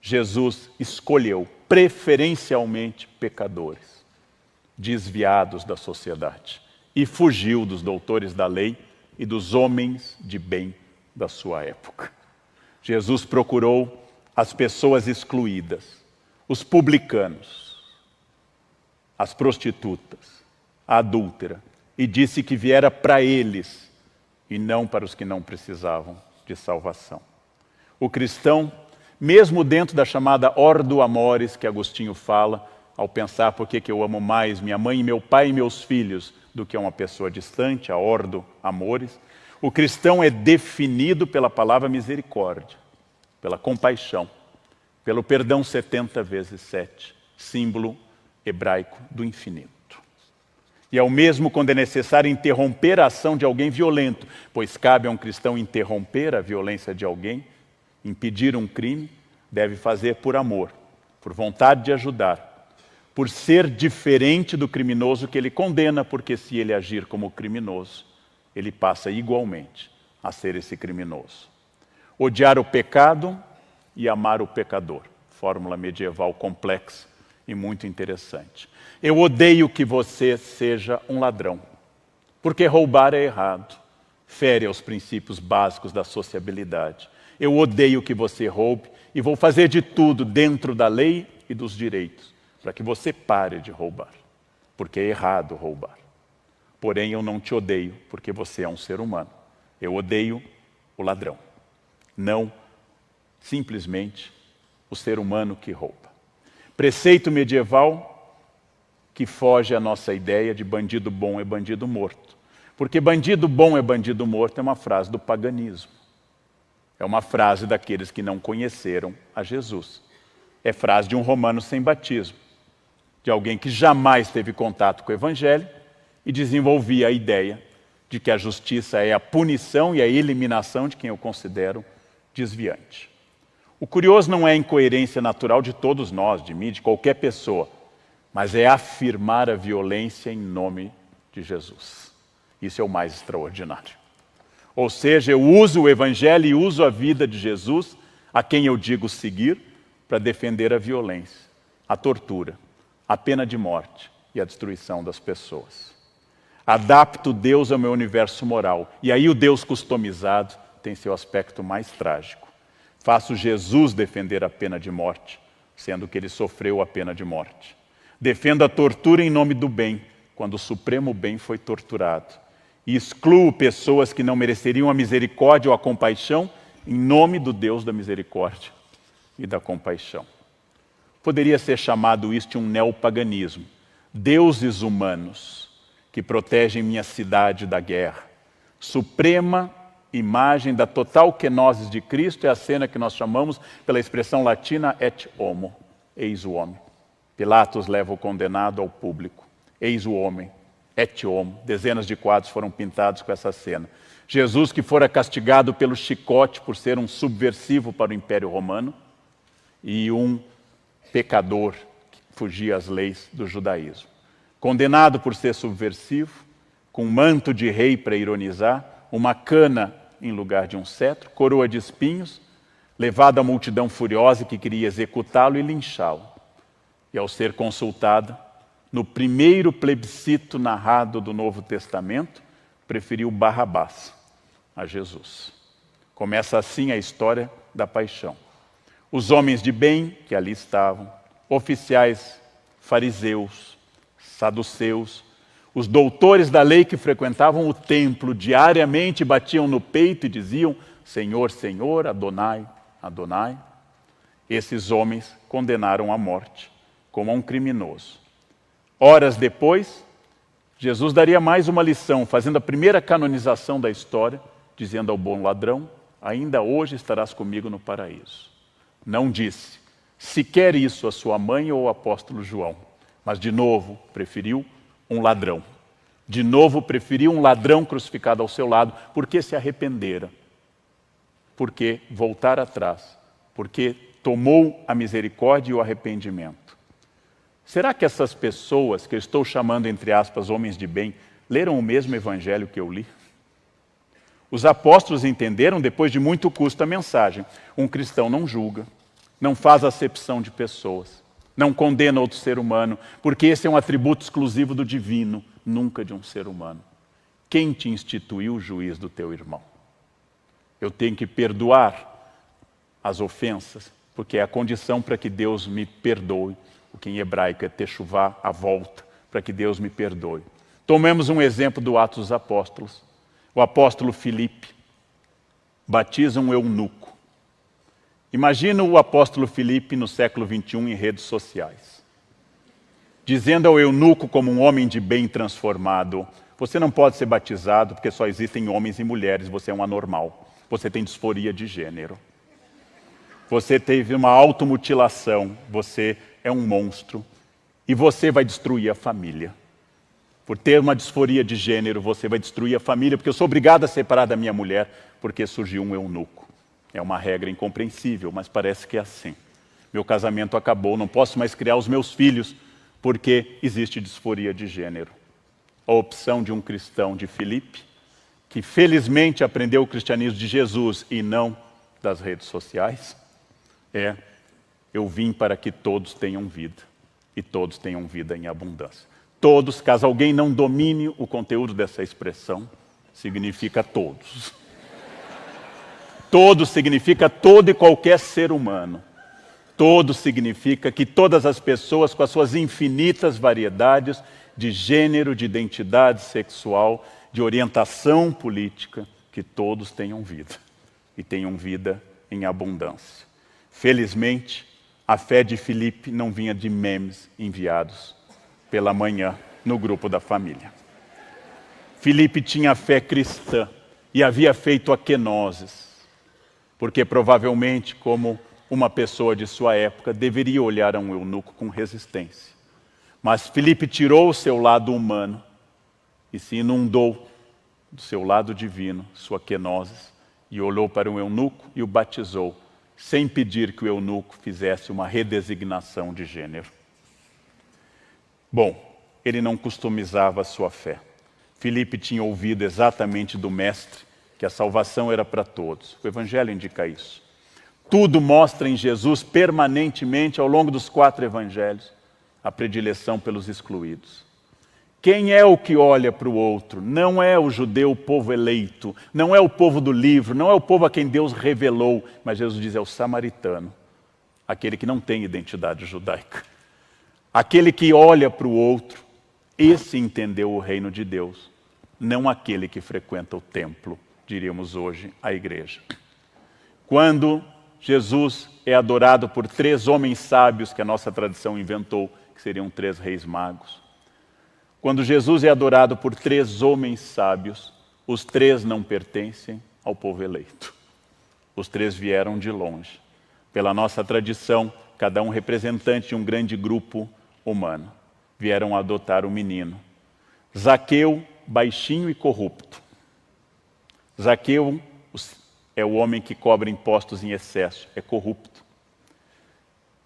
Jesus escolheu preferencialmente pecadores, desviados da sociedade, e fugiu dos doutores da lei e dos homens de bem da sua época. Jesus procurou as pessoas excluídas, os publicanos, as prostitutas, a adúltera, e disse que viera para eles e não para os que não precisavam de salvação. O cristão, mesmo dentro da chamada ordo amores que Agostinho fala, ao pensar por que eu amo mais minha mãe, meu pai e meus filhos do que uma pessoa distante, a ordo amores, O cristão é definido pela palavra misericórdia, pela compaixão, pelo perdão 70 vezes 7, símbolo hebraico do infinito. E é o mesmo quando é necessário interromper a ação de alguém violento, pois cabe a um cristão interromper a violência de alguém, impedir um crime, deve fazer por amor, por vontade de ajudar, por ser diferente do criminoso que ele condena, porque se ele agir como criminoso, ele passa igualmente a ser esse criminoso. Odiar o pecado e amar o pecador. Fórmula medieval complexa e muito interessante. Eu odeio que você seja um ladrão, porque roubar é errado, fere aos princípios básicos da sociabilidade. Eu odeio que você roube e vou fazer de tudo dentro da lei e dos direitos para que você pare de roubar, porque é errado roubar. Porém, eu não te odeio, porque você é um ser humano. Eu odeio o ladrão, não simplesmente o ser humano que rouba. Preceito medieval que foge à nossa ideia de bandido bom é bandido morto. Porque bandido bom é bandido morto é uma frase do paganismo. É uma frase daqueles que não conheceram a Jesus. É frase de um romano sem batismo, de alguém que jamais teve contato com o Evangelho e desenvolvia a ideia de que a justiça é a punição e a eliminação de quem eu considero desviante. O curioso não é a incoerência natural de todos nós, de mim, de qualquer pessoa, mas é afirmar a violência em nome de Jesus. Isso é o mais extraordinário. Ou seja, eu uso o Evangelho e uso a vida de Jesus, a quem eu digo seguir, para defender a violência, a tortura, a pena de morte e a destruição das pessoas. Adapto Deus ao meu universo moral. E aí o Deus customizado tem seu aspecto mais trágico. Faço Jesus defender a pena de morte, sendo que ele sofreu a pena de morte. Defendo a tortura em nome do bem, quando o supremo bem foi torturado. E excluo pessoas que não mereceriam a misericórdia ou a compaixão, em nome do Deus da misericórdia e da compaixão. Poderia ser chamado isto de um neopaganismo. Deuses humanos que protegem minha cidade da guerra. Suprema imagem da total kenosis de Cristo é a cena que nós chamamos pela expressão latina et homo, eis o homem. Pilatos leva o condenado ao público, eis o homem, et homo. Dezenas de quadros foram pintados com essa cena. Jesus que fora castigado pelo chicote por ser um subversivo para o Império Romano e um pecador que fugia às leis do judaísmo. Condenado por ser subversivo, com manto de rei para ironizar, uma cana em lugar de um cetro, coroa de espinhos, levado à multidão furiosa que queria executá-lo e linchá-lo. E ao ser consultada, no primeiro plebiscito narrado do Novo Testamento, preferiu Barrabás a Jesus. Começa assim a história da paixão. Os homens de bem que ali estavam, oficiais, fariseus, saduceus, os doutores da lei que frequentavam o templo diariamente batiam no peito e diziam: Senhor, Senhor, Adonai, Adonai. Esses homens condenaram à morte como a um criminoso. Horas depois, Jesus daria mais uma lição, fazendo a primeira canonização da história, dizendo ao bom ladrão: ainda hoje estarás comigo no paraíso. Não disse sequer isso a sua mãe ou ao apóstolo João, mas de novo preferiu um ladrão. De novo preferiu um ladrão crucificado ao seu lado, porque se arrependera, porque voltar atrás, porque tomou a misericórdia e o arrependimento. Será que essas pessoas, que eu estou chamando entre aspas homens de bem, leram o mesmo evangelho que eu li? Os apóstolos entenderam, depois de muito custo, a mensagem. Um cristão não julga, não faz acepção de pessoas, não condena outro ser humano, porque esse é um atributo exclusivo do divino, nunca de um ser humano. Quem te instituiu o juiz do teu irmão? Eu tenho que perdoar as ofensas, porque é a condição para que Deus me perdoe. O que em hebraico é techuvá, a volta, para que Deus me perdoe. Tomemos um exemplo do Atos dos Apóstolos. O apóstolo Filipe batiza um eunuco. Imagina o apóstolo Filipe no século XXI em redes sociais, dizendo ao eunuco como um homem de bem transformado: Você não pode ser batizado porque só existem homens e mulheres, você é um anormal. Você tem disforia de gênero. Você teve uma automutilação, você é um monstro. E você vai destruir a família. Por ter uma disforia de gênero, você vai destruir a família, porque eu sou obrigado a separar da minha mulher, porque surgiu um eunuco. É uma regra incompreensível, mas parece que é assim. Meu casamento acabou, não posso mais criar os meus filhos, porque existe disforia de gênero. A opção de um cristão de Filipe, que felizmente aprendeu o cristianismo de Jesus e não das redes sociais, é: eu vim para que todos tenham vida, e todos tenham vida em abundância. Todos, caso alguém não domine o conteúdo dessa expressão, significa todos. Todo significa todo e qualquer ser humano. Todo significa que todas as pessoas, com as suas infinitas variedades de gênero, de identidade sexual, de orientação política, que todos tenham vida. E tenham vida em abundância. Felizmente, a fé de Filipe não vinha de memes enviados pela manhã no grupo da família. Filipe tinha fé cristã e havia feito a quenoses, porque provavelmente, como uma pessoa de sua época, deveria olhar a um eunuco com resistência. Mas Filipe tirou o seu lado humano e se inundou do seu lado divino, sua quenoses, e olhou para o eunuco e o batizou, sem pedir que o eunuco fizesse uma redesignação de gênero. Bom, ele não customizava a sua fé. Filipe tinha ouvido exatamente do Mestre que a salvação era para todos. O Evangelho indica isso. Tudo mostra em Jesus permanentemente, ao longo dos 4 Evangelhos, a predileção pelos excluídos. Quem é o que olha para o outro? Não é o judeu, o povo eleito, não é o povo do livro, não é o povo a quem Deus revelou, mas Jesus diz, é o samaritano, aquele que não tem identidade judaica. Aquele que olha para o outro, esse entendeu o reino de Deus, não aquele que frequenta o templo, diríamos hoje, a igreja. Quando Jesus é adorado por 3 homens sábios que a nossa tradição inventou, que seriam 3 reis magos. Quando Jesus é adorado por 3 homens sábios, os 3 não pertencem ao povo eleito. Os 3 vieram de longe. Pela nossa tradição, cada um representante de um grande grupo humano. Vieram adotar o menino. Zaqueu, baixinho e corrupto. Zaqueu é o homem que cobra impostos em excesso, é corrupto.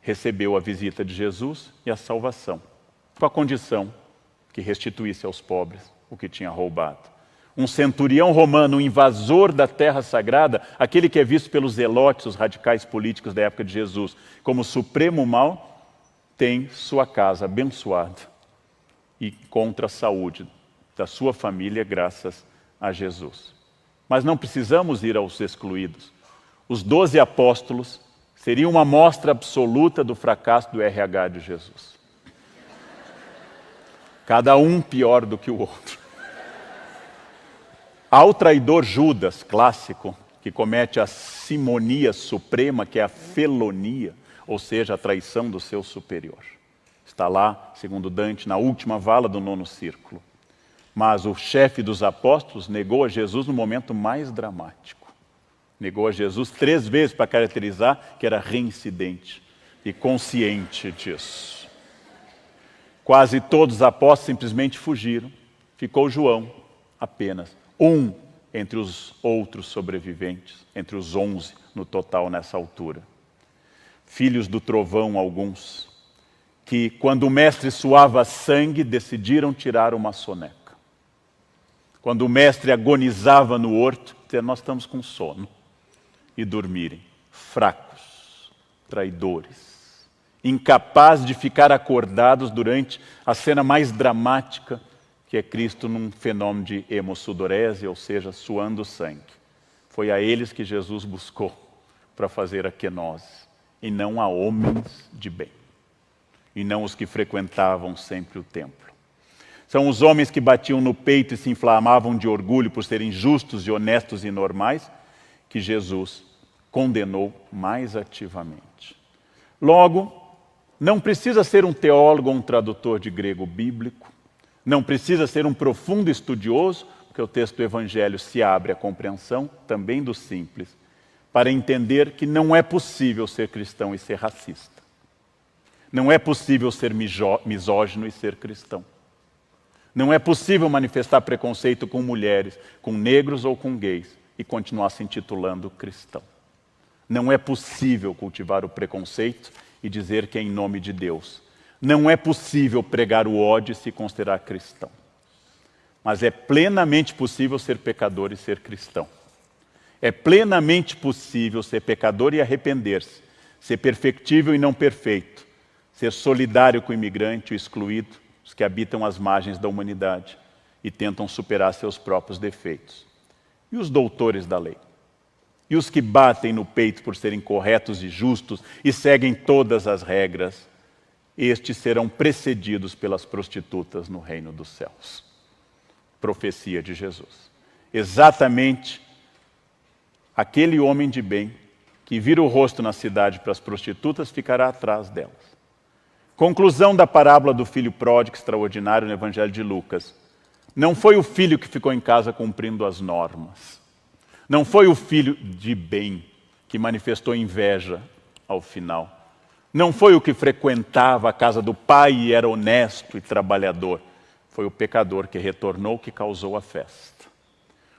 Recebeu a visita de Jesus e a salvação, com a condição que restituísse aos pobres o que tinha roubado. Um centurião romano, um invasor da terra sagrada, aquele que é visto pelos zelotes, os radicais políticos da época de Jesus, como supremo mal, tem sua casa abençoada e encontra a saúde da sua família graças a Jesus. Mas não precisamos ir aos excluídos. Os 12 apóstolos seriam uma amostra absoluta do fracasso do RH de Jesus. Cada um pior do que o outro. Ao traidor Judas, clássico, que comete a simonia suprema, que é a felonia, ou seja, a traição do seu superior. Está lá, segundo Dante, na última vala do 9º círculo. Mas o chefe dos apóstolos negou a Jesus no momento mais dramático. Negou a Jesus 3 vezes para caracterizar que era reincidente e consciente disso. Quase todos os apóstolos simplesmente fugiram. Ficou João, apenas. Um entre os outros sobreviventes, entre os 11 no total nessa altura. Filhos do trovão alguns, que quando o mestre suava sangue, decidiram tirar uma soneca. Quando o mestre agonizava no horto, nós estamos com sono. E dormirem, fracos, traidores. Incapazes de ficar acordados durante a cena mais dramática, que é Cristo num fenômeno de hemossudorese, ou seja, suando sangue. Foi a eles que Jesus buscou para fazer a quenose, e não a homens de bem, e não os que frequentavam sempre o templo. São os homens que batiam no peito e se inflamavam de orgulho por serem justos e honestos e normais, que Jesus condenou mais ativamente. Logo, não precisa ser um teólogo ou um tradutor de grego bíblico, Não precisa ser um profundo estudioso, porque o texto do Evangelho se abre à compreensão também do simples, para entender que não é possível ser cristão e ser racista. Não é possível ser misógino e ser cristão. Não é possível manifestar preconceito com mulheres, com negros ou com gays e continuar se intitulando cristão. Não é possível cultivar o preconceito e dizer que é em nome de Deus. Não é possível pregar o ódio e se considerar cristão. Mas é plenamente possível ser pecador e ser cristão. É plenamente possível ser pecador e arrepender-se, ser perfectível e não perfeito, ser solidário com o imigrante, o excluído, os que habitam as margens da humanidade e tentam superar seus próprios defeitos. E os doutores da lei? E os que batem no peito por serem corretos e justos e seguem todas as regras? Estes serão precedidos pelas prostitutas no reino dos céus. Profecia de Jesus. Exatamente aquele homem de bem que vira o rosto na cidade para as prostitutas ficará atrás delas. Conclusão da parábola do filho pródigo extraordinário no Evangelho de Lucas. Não foi o filho que ficou em casa cumprindo as normas. Não foi o filho de bem que manifestou inveja ao final. Não foi o que frequentava a casa do pai e era honesto e trabalhador. Foi o pecador que retornou que causou a festa.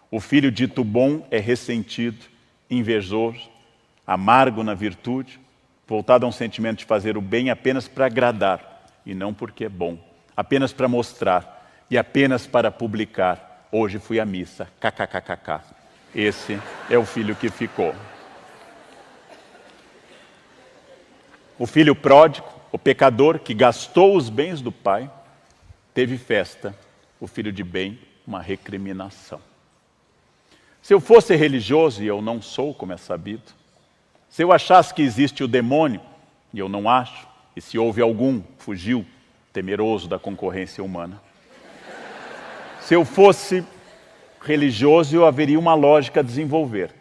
O filho dito bom é ressentido, invejoso, amargo na virtude, voltado a um sentimento de fazer o bem apenas para agradar, e não porque é bom, apenas para mostrar, e apenas para publicar. Hoje fui à missa, kkkk. Esse é o filho que ficou. O filho pródigo, o pecador que gastou os bens do pai, teve festa. O filho de bem, uma recriminação. Se eu fosse religioso, e eu não sou, como é sabido, se eu achasse que existe o demônio, e eu não acho, e se houve algum, fugiu, temeroso da concorrência humana. Se eu fosse religioso, eu haveria uma lógica a desenvolver.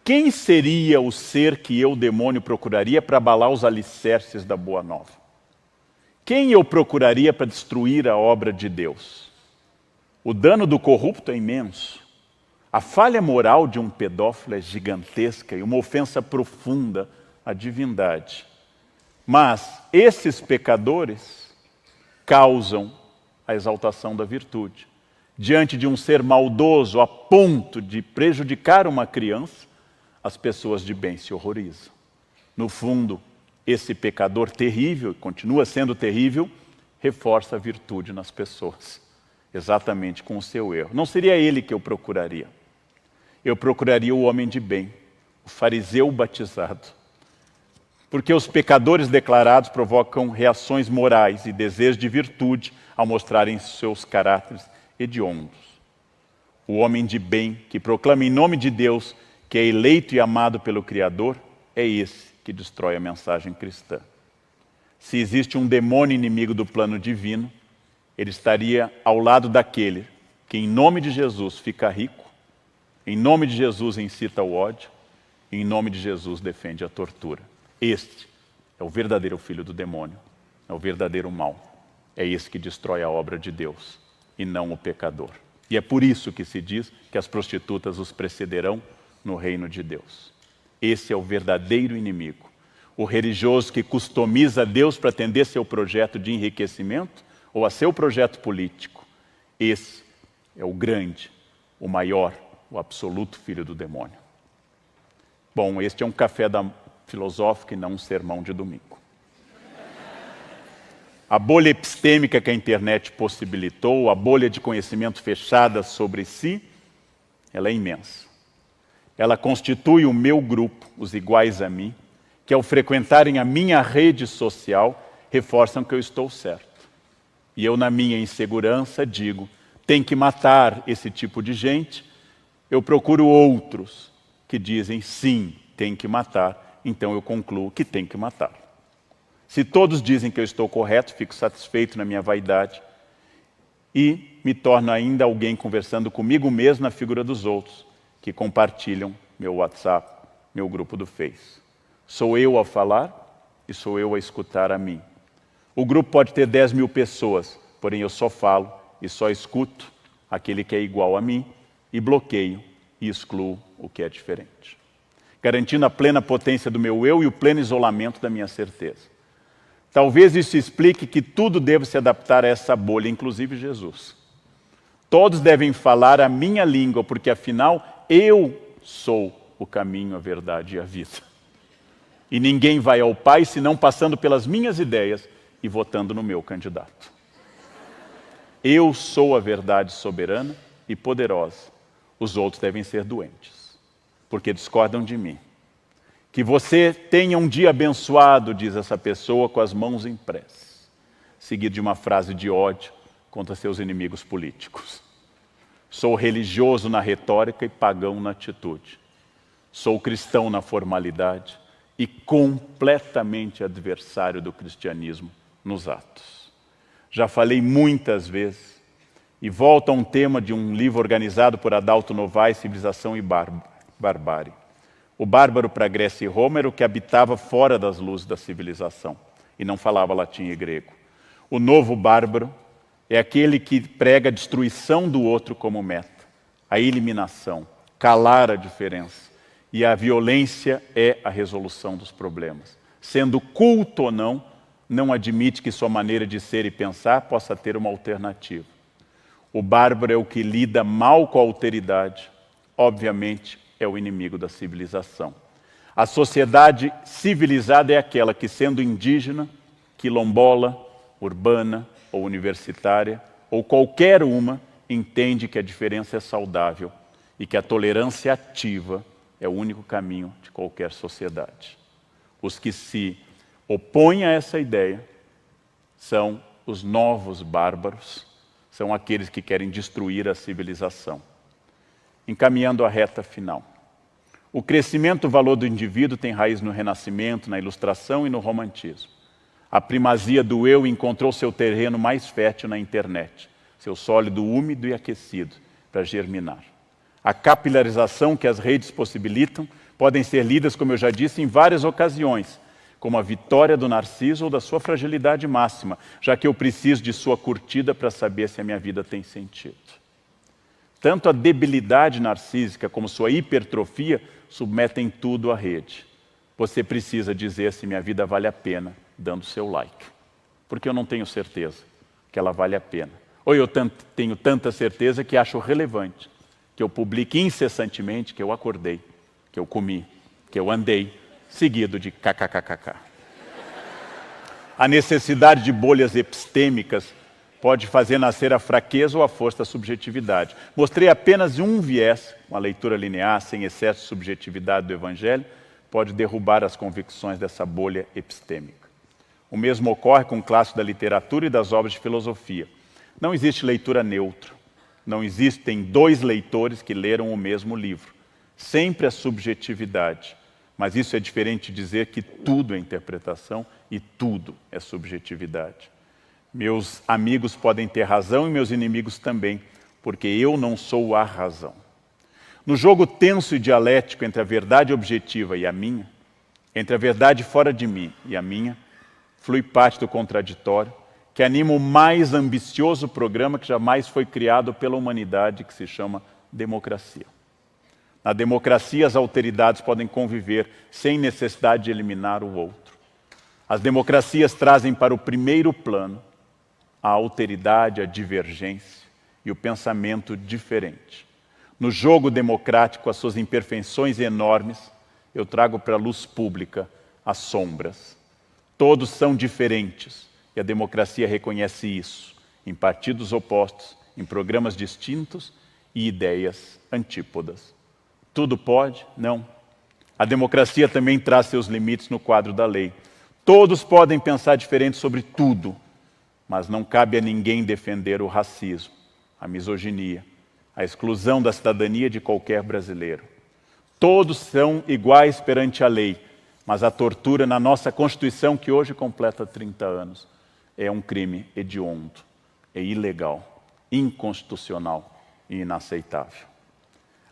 Quem seria o ser que eu, demônio, procuraria para abalar os alicerces da Boa Nova? Quem eu procuraria para destruir a obra de Deus? O dano do corrupto é imenso. A falha moral de um pedófilo é gigantesca e uma ofensa profunda à divindade. Mas esses pecadores causam a exaltação da virtude. Diante de um ser maldoso a ponto de prejudicar uma criança, as pessoas de bem se horrorizam. No fundo, esse pecador terrível, continua sendo terrível, reforça a virtude nas pessoas, exatamente com o seu erro. Não seria ele que eu procuraria. Eu procuraria o homem de bem, o fariseu batizado. Porque os pecadores declarados provocam reações morais e desejos de virtude ao mostrarem seus caráteres hediondos. O homem de bem, que proclama em nome de Deus, que é eleito e amado pelo Criador, é esse que destrói a mensagem cristã. Se existe um demônio inimigo do plano divino, ele estaria ao lado daquele que em nome de Jesus fica rico, em nome de Jesus incita o ódio, e em nome de Jesus defende a tortura. Este é o verdadeiro filho do demônio, é o verdadeiro mal. É esse que destrói a obra de Deus, e não o pecador. E é por isso que se diz que as prostitutas os precederão no reino de Deus. Esse é o verdadeiro inimigo. O religioso que customiza Deus para atender seu projeto de enriquecimento ou a seu projeto político. Esse é o grande, o maior, o absoluto filho do demônio. Bom, este é um café filosófico e não um sermão de domingo. A bolha epistêmica que a internet possibilitou, a bolha de conhecimento fechada sobre si, ela é imensa. Ela constitui o meu grupo, os iguais a mim, que ao frequentarem a minha rede social, reforçam que eu estou certo. E eu, na minha insegurança, digo, tem que matar esse tipo de gente. Eu procuro outros que dizem, sim, tem que matar. Então eu concluo que tem que matar. Se todos dizem que eu estou correto, fico satisfeito na minha vaidade e me torno ainda alguém conversando comigo mesmo na figura dos outros, que compartilham meu WhatsApp, meu grupo do Face. Sou eu a falar e sou eu a escutar a mim. O grupo pode ter 10 mil pessoas, porém eu só falo e só escuto aquele que é igual a mim e bloqueio e excluo o que é diferente, garantindo a plena potência do meu eu e o pleno isolamento da minha certeza. Talvez isso explique que tudo deva se adaptar a essa bolha, inclusive Jesus. Todos devem falar a minha língua, porque afinal eu sou o caminho, a verdade e a vida. E ninguém vai ao Pai senão passando pelas minhas ideias e votando no meu candidato. Eu sou a verdade soberana e poderosa. Os outros devem ser doentes, porque discordam de mim. Que você tenha um dia abençoado, diz essa pessoa com as mãos em prece, seguido de uma frase de ódio contra seus inimigos políticos. Sou religioso na retórica e pagão na atitude. Sou cristão na formalidade e completamente adversário do cristianismo nos atos. Já falei muitas vezes, e volto a um tema de um livro organizado por Adalto Novaes, Civilização e Barbárie. O bárbaro para Grécia e Roma era o que habitava fora das luzes da civilização e não falava latim e grego. O novo bárbaro é aquele que prega a destruição do outro como meta, a eliminação, calar a diferença. E a violência é a resolução dos problemas. Sendo culto ou não admite que sua maneira de ser e pensar possa ter uma alternativa. O bárbaro é o que lida mal com a alteridade, obviamente é o inimigo da civilização. A sociedade civilizada é aquela que, sendo indígena, quilombola, urbana ou universitária, ou qualquer uma, entende que a diferença é saudável e que a tolerância ativa é o único caminho de qualquer sociedade. Os que se opõem a essa ideia são os novos bárbaros, são aqueles que querem destruir a civilização. Encaminhando a reta final. O crescimento do valor do indivíduo tem raiz no Renascimento, na Ilustração e no Romantismo. A primazia do eu encontrou seu terreno mais fértil na internet, seu sólido úmido e aquecido para germinar. A capilarização que as redes possibilitam podem ser lidas, como eu já disse, em várias ocasiões, como a vitória do narciso ou da sua fragilidade máxima, já que eu preciso de sua curtida para saber se a minha vida tem sentido. Tanto a debilidade narcísica como sua hipertrofia submetem tudo à rede. Você precisa dizer se minha vida vale a pena, dando seu like. Porque eu não tenho certeza que ela vale a pena. Ou eu tenho tanta certeza que acho relevante que eu publique incessantemente que eu acordei, que eu comi, que eu andei, seguido de kkkk. A necessidade de bolhas epistêmicas pode fazer nascer a fraqueza ou a força da subjetividade. Mostrei apenas um viés, uma leitura linear, sem excesso de subjetividade do Evangelho, pode derrubar as convicções dessa bolha epistêmica. O mesmo ocorre com o clássico da literatura e das obras de filosofia. Não existe leitura neutra. Não existem dois leitores que leram o mesmo livro. Sempre a subjetividade. Mas isso é diferente de dizer que tudo é interpretação e tudo é subjetividade. Meus amigos podem ter razão e meus inimigos também, porque eu não sou a razão. No jogo tenso e dialético entre a verdade objetiva e a minha, entre a verdade fora de mim e a minha, flui parte do contraditório, que anima o mais ambicioso programa que jamais foi criado pela humanidade, que se chama democracia. Na democracia, as alteridades podem conviver sem necessidade de eliminar o outro. As democracias trazem para o primeiro plano a alteridade, a divergência e o pensamento diferente. No jogo democrático, as suas imperfeições enormes, eu trago para a luz pública as sombras. Todos são diferentes e a democracia reconhece isso, em partidos opostos, em programas distintos e ideias antípodas. Tudo pode? Não. A democracia também traz seus limites no quadro da lei. Todos podem pensar diferente sobre tudo, mas não cabe a ninguém defender o racismo, a misoginia, a exclusão da cidadania de qualquer brasileiro. Todos são iguais perante a lei, mas a tortura na nossa Constituição, que hoje completa 30 anos, é um crime hediondo, é ilegal, inconstitucional e inaceitável.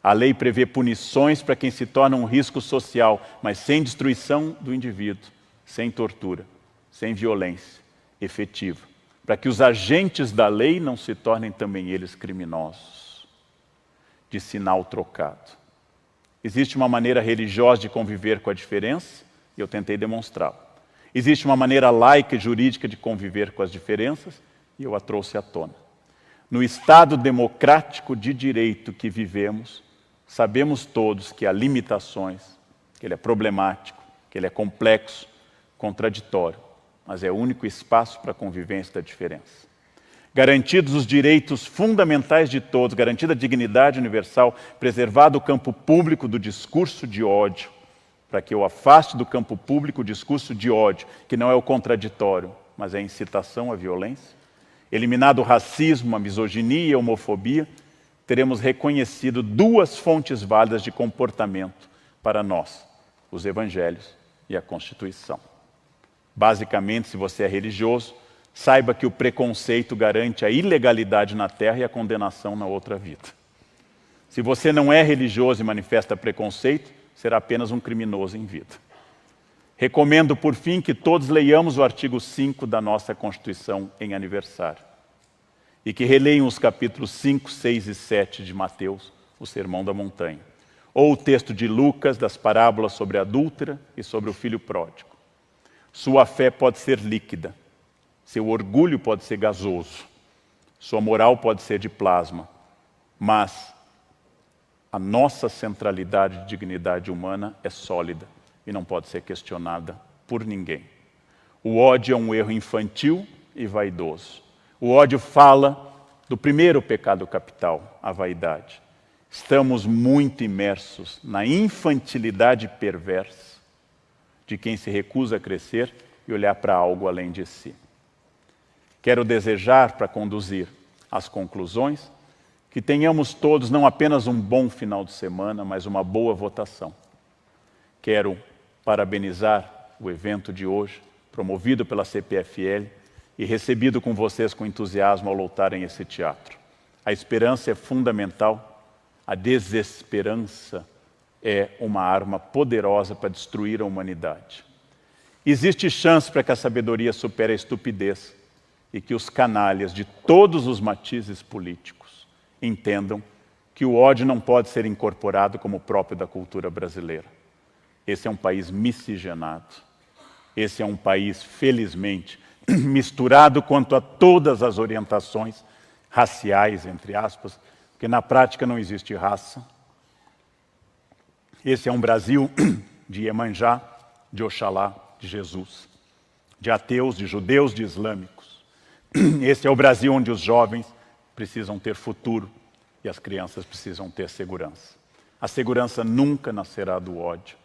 A lei prevê punições para quem se torna um risco social, mas sem destruição do indivíduo, sem tortura, sem violência efetiva, para que os agentes da lei não se tornem também eles criminosos, de sinal trocado. Existe uma maneira religiosa de conviver com a diferença, e eu tentei demonstrá-lo. Existe uma maneira laica e jurídica de conviver com as diferenças, e eu a trouxe à tona. No Estado democrático de direito que vivemos, sabemos todos que há limitações, que ele é problemático, que ele é complexo, contraditório, mas é o único espaço para a convivência da diferença. Garantidos os direitos fundamentais de todos, garantida a dignidade universal, preservado o campo público do discurso de ódio, para que eu afaste do campo público o discurso de ódio, que não é o contraditório, mas é a incitação à violência. Eliminado o racismo, a misoginia e a homofobia, teremos reconhecido duas fontes válidas de comportamento para nós, os evangelhos e a Constituição. Basicamente, se você é religioso, saiba que o preconceito garante a ilegalidade na terra e a condenação na outra vida. Se você não é religioso e manifesta preconceito, será apenas um criminoso em vida. Recomendo, por fim, que todos leiamos o artigo 5 da nossa Constituição em aniversário e que releiam os capítulos 5, 6 e 7 de Mateus, o Sermão da Montanha, ou o texto de Lucas, das parábolas sobre a adúltera e sobre o filho pródigo. Sua fé pode ser líquida, seu orgulho pode ser gasoso, sua moral pode ser de plasma, mas a nossa centralidade e dignidade humana é sólida e não pode ser questionada por ninguém. O ódio é um erro infantil e vaidoso. O ódio fala do primeiro pecado capital, a vaidade. Estamos muito imersos na infantilidade perversa de quem se recusa a crescer e olhar para algo além de si. Quero desejar, para conduzir às conclusões, que tenhamos todos não apenas um bom final de semana, mas uma boa votação. Quero parabenizar o evento de hoje, promovido pela CPFL e recebido com vocês com entusiasmo ao lotarem esse teatro. A esperança é fundamental, a desesperança é uma arma poderosa para destruir a humanidade. Existe chance para que a sabedoria supere a estupidez e que os canalhas de todos os matizes políticos entendam que o ódio não pode ser incorporado como próprio da cultura brasileira. Esse é um país miscigenado. Esse é um país, felizmente, misturado quanto a todas as orientações raciais, entre aspas, porque na prática não existe raça. Esse é um Brasil de Iemanjá, de Oxalá, de Jesus, de ateus, de judeus, de islâmicos. Esse é o Brasil onde os jovens precisam ter futuro e as crianças precisam ter segurança. A segurança nunca nascerá do ódio.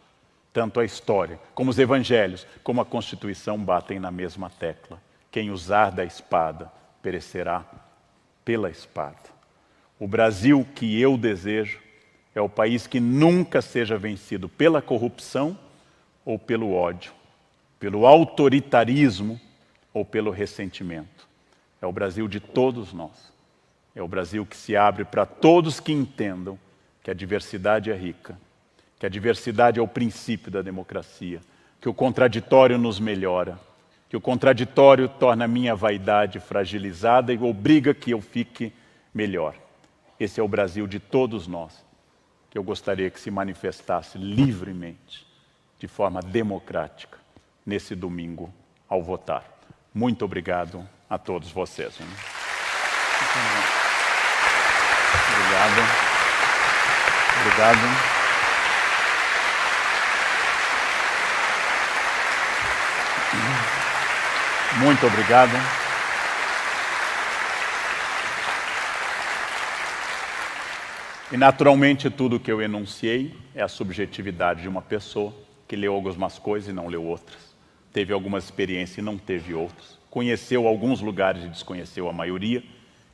Tanto a história, como os evangelhos, como a Constituição batem na mesma tecla. Quem usar da espada perecerá pela espada. O Brasil que eu desejo é o país que nunca seja vencido pela corrupção ou pelo ódio, pelo autoritarismo ou pelo ressentimento. É o Brasil de todos nós. É o Brasil que se abre para todos que entendam que a diversidade é rica, que a diversidade é o princípio da democracia, que o contraditório nos melhora, que o contraditório torna a minha vaidade fragilizada e obriga que eu fique melhor. Esse é o Brasil de todos nós, que eu gostaria que se manifestasse livremente, de forma democrática, nesse domingo, ao votar. Muito obrigado a todos vocês. Obrigado. Obrigado. Muito obrigado. E naturalmente tudo o que eu enunciei é a subjetividade de uma pessoa que leu algumas coisas e não leu outras. Teve algumas experiências e não teve outras. Conheceu alguns lugares e desconheceu a maioria.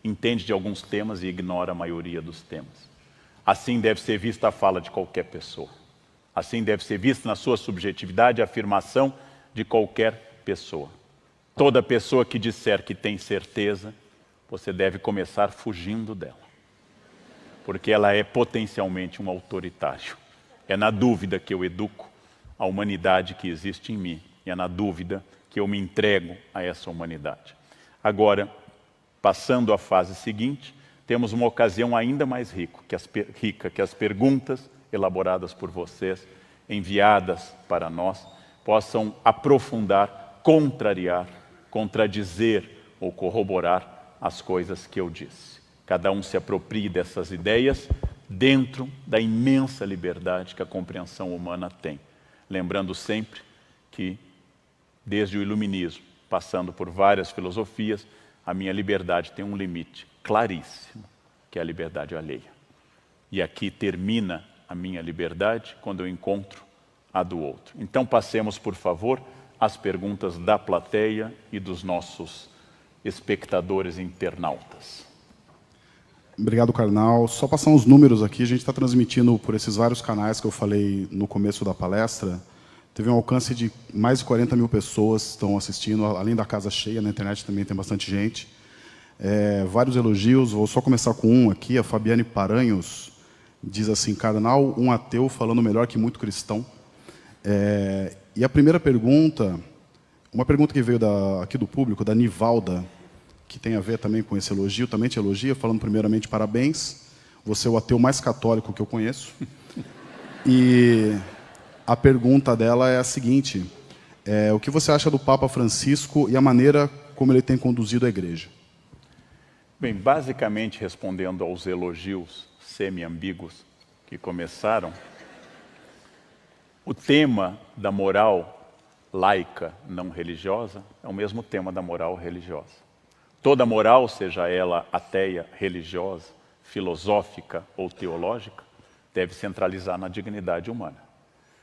Entende de alguns temas e ignora a maioria dos temas. Assim deve ser vista a fala de qualquer pessoa. Assim deve ser vista na sua subjetividade a afirmação de qualquer pessoa. Toda pessoa que disser que tem certeza, você deve começar fugindo dela. Porque ela é potencialmente um autoritário. É na dúvida que eu educo a humanidade que existe em mim. E é na dúvida que eu me entrego a essa humanidade. Agora, passando à fase seguinte, temos uma ocasião ainda mais rica, que as perguntas elaboradas por vocês, enviadas para nós, possam aprofundar, contrariar, contradizer ou corroborar as coisas que eu disse. Cada um se aproprie dessas ideias dentro da imensa liberdade que a compreensão humana tem. Lembrando sempre que, desde o iluminismo, passando por várias filosofias, a minha liberdade tem um limite claríssimo, que é a liberdade alheia. E aqui termina a minha liberdade quando eu encontro a do outro. Então passemos, por favor, às perguntas da plateia e dos nossos espectadores internautas. Obrigado, Karnal. Só passar uns números aqui. A gente está transmitindo por esses vários canais que eu falei no começo da palestra. Teve um alcance de mais de 40 mil pessoas que estão assistindo, além da casa cheia. Na internet também tem bastante gente. Vários elogios. Vou só começar com um aqui. A Fabiane Paranhos diz assim: Karnal, um ateu falando melhor que muito cristão. E a primeira pergunta, uma pergunta que veio aqui do público, da Nivalda, que tem a ver também com esse elogio, também te elogia, falando primeiramente parabéns, você é o ateu mais católico que eu conheço. E a pergunta dela é a seguinte: o que você acha do Papa Francisco e a maneira como ele tem conduzido a igreja? Bem, basicamente respondendo aos elogios semi-ambíguos que começaram, o tema da moral laica não religiosa é o mesmo tema da moral religiosa. Toda moral, seja ela ateia, religiosa, filosófica ou teológica, deve centralizar na dignidade humana.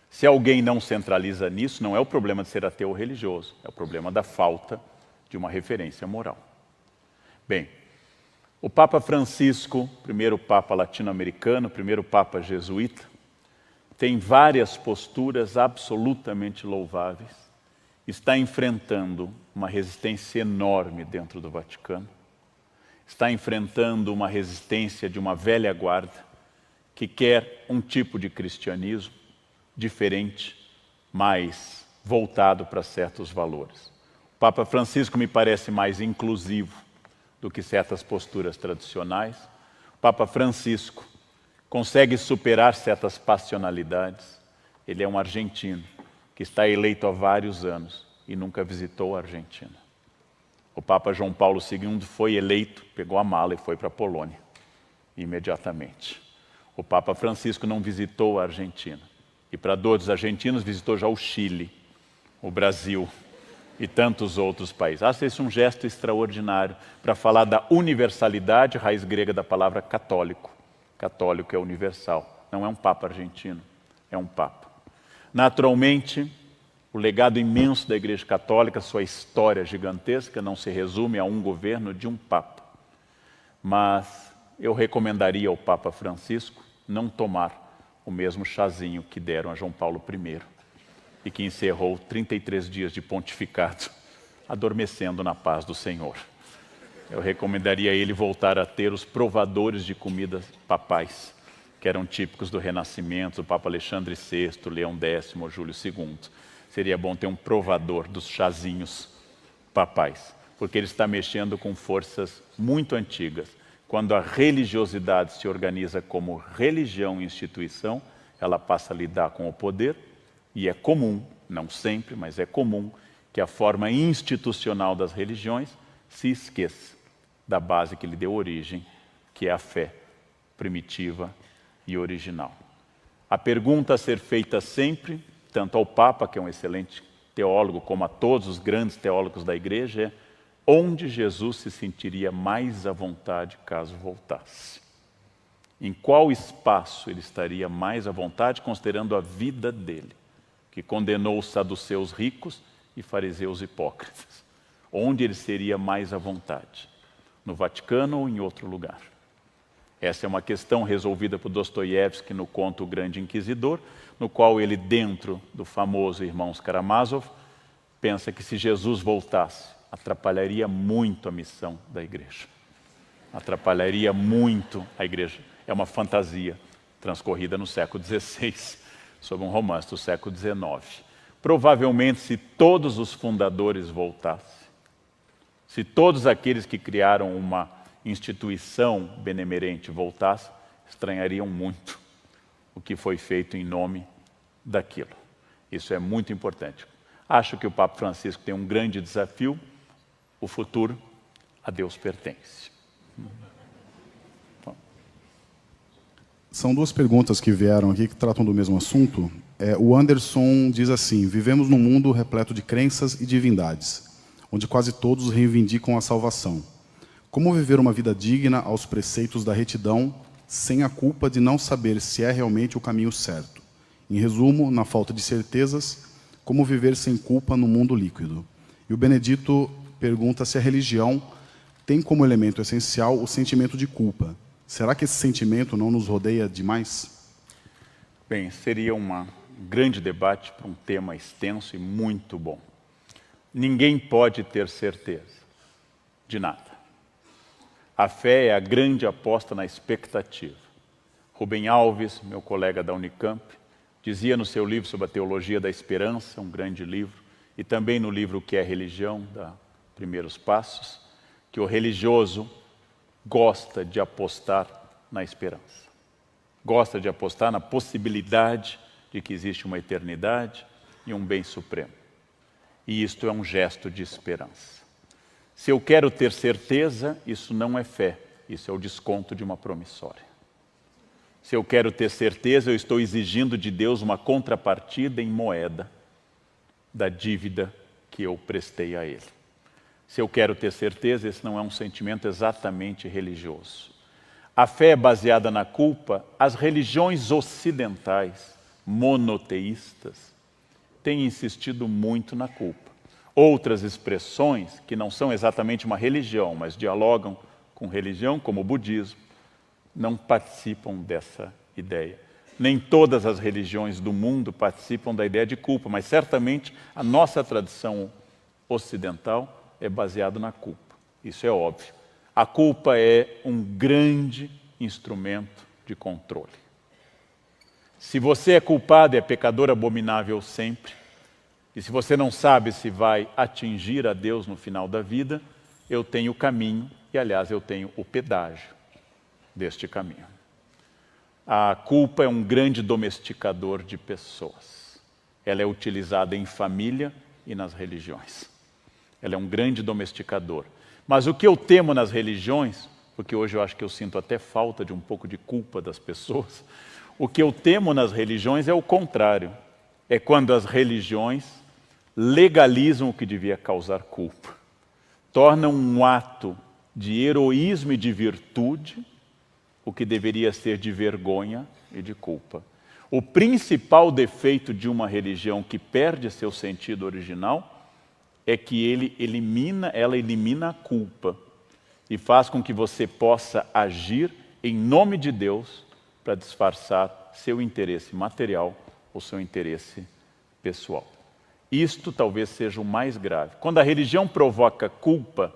Se alguém não centraliza nisso, não é o problema de ser ateu ou religioso, é o problema da falta de uma referência moral. Bem, o Papa Francisco, primeiro Papa latino-americano, primeiro Papa jesuíta, tem várias posturas absolutamente louváveis. Está enfrentando uma resistência enorme dentro do Vaticano. Está enfrentando uma resistência de uma velha guarda que quer um tipo de cristianismo diferente, mais voltado para certos valores. O Papa Francisco me parece mais inclusivo do que certas posturas tradicionais. O Papa Francisco consegue superar certas passionalidades. Ele é um argentino que está eleito há vários anos e nunca visitou a Argentina. O Papa João Paulo II foi eleito, pegou a mala e foi para a Polônia, imediatamente. O Papa Francisco não visitou a Argentina. E para dor dos argentinos, visitou já o Chile, o Brasil e tantos outros países. Acho esse um gesto extraordinário para falar da universalidade, raiz grega da palavra católico. Católico é universal, não é um Papa argentino, é um Papa. Naturalmente, o legado imenso da Igreja Católica, sua história gigantesca, não se resume a um governo de um Papa. Mas eu recomendaria ao Papa Francisco não tomar o mesmo chazinho que deram a João Paulo I e que encerrou 33 dias de pontificado, adormecendo na paz do Senhor. Eu recomendaria a ele voltar a ter os provadores de comidas papais, que eram típicos do Renascimento, o Papa Alexandre VI, Leão X, Júlio II. Seria bom ter um provador dos chazinhos papais, porque ele está mexendo com forças muito antigas. Quando a religiosidade se organiza como religião e instituição, ela passa a lidar com o poder, e é comum, não sempre, mas é comum, que a forma institucional das religiões se esqueça da base que lhe deu origem, que é a fé primitiva e original. A pergunta a ser feita sempre, tanto ao Papa, que é um excelente teólogo, como a todos os grandes teólogos da Igreja, é: onde Jesus se sentiria mais à vontade caso voltasse? Em qual espaço ele estaria mais à vontade, considerando a vida dele, que condenou os saduceus ricos e fariseus hipócritas? Onde ele seria mais à vontade? No Vaticano ou em outro lugar? Essa é uma questão resolvida por Dostoiévski no conto O Grande Inquisidor, no qual ele, dentro do famoso Irmãos Karamazov, pensa que se Jesus voltasse, atrapalharia muito a missão da igreja. Atrapalharia muito a igreja. É uma fantasia transcorrida no século XVI, sob um romance do século XIX. Provavelmente, se todos os fundadores voltassem, Se todos aqueles que criaram uma instituição benemerente voltassem, estranhariam muito o que foi feito em nome daquilo. Isso é muito importante. Acho que o Papa Francisco tem um grande desafio. O futuro a Deus pertence. São duas perguntas que vieram aqui que tratam do mesmo assunto. O Anderson diz assim: vivemos num mundo repleto de crenças e divindades, onde quase todos reivindicam a salvação. Como viver uma vida digna aos preceitos da retidão, sem a culpa de não saber se é realmente o caminho certo? Em resumo, na falta de certezas, como viver sem culpa no mundo líquido? E o Benedito pergunta se a religião tem como elemento essencial o sentimento de culpa. Será que esse sentimento não nos rodeia demais? Bem, seria um grande debate para um tema extenso e muito bom. Ninguém pode ter certeza de nada. A fé é a grande aposta na expectativa. Rubem Alves, meu colega da Unicamp, dizia no seu livro sobre a teologia da esperança, um grande livro, e também no livro O que é Religião, da Primeiros Passos, que o religioso gosta de apostar na esperança. Gosta de apostar na possibilidade de que existe uma eternidade e um bem supremo. E isto é um gesto de esperança. Se eu quero ter certeza, isso não é fé, isso é o desconto de uma promissória. Se eu quero ter certeza, eu estou exigindo de Deus uma contrapartida em moeda da dívida que eu prestei a Ele. Se eu quero ter certeza, esse não é um sentimento exatamente religioso. A fé é baseada na culpa. As religiões ocidentais, monoteístas, têm insistido muito na culpa. Outras expressões, que não são exatamente uma religião, mas dialogam com religião, como o budismo, não participam dessa ideia. Nem todas as religiões do mundo participam da ideia de culpa, mas certamente a nossa tradição ocidental é baseado na culpa. Isso é óbvio. A culpa é um grande instrumento de controle. Se você é culpado e é pecador abominável sempre, e se você não sabe se vai atingir a Deus no final da vida, eu tenho o caminho, e aliás eu tenho o pedágio deste caminho. A culpa é um grande domesticador de pessoas. Ela é utilizada em família e nas religiões. Ela é um grande domesticador. Mas o que eu temo nas religiões, porque hoje eu acho que eu sinto até falta de um pouco de culpa das pessoas, o que eu temo nas religiões é o contrário. É quando as religiões legalizam o que devia causar culpa. Tornam um ato de heroísmo e de virtude o que deveria ser de vergonha e de culpa. O principal defeito de uma religião que perde seu sentido original é que ela elimina a culpa e faz com que você possa agir em nome de Deus para disfarçar seu interesse material ou seu interesse pessoal. Isto talvez seja o mais grave. Quando a religião provoca culpa,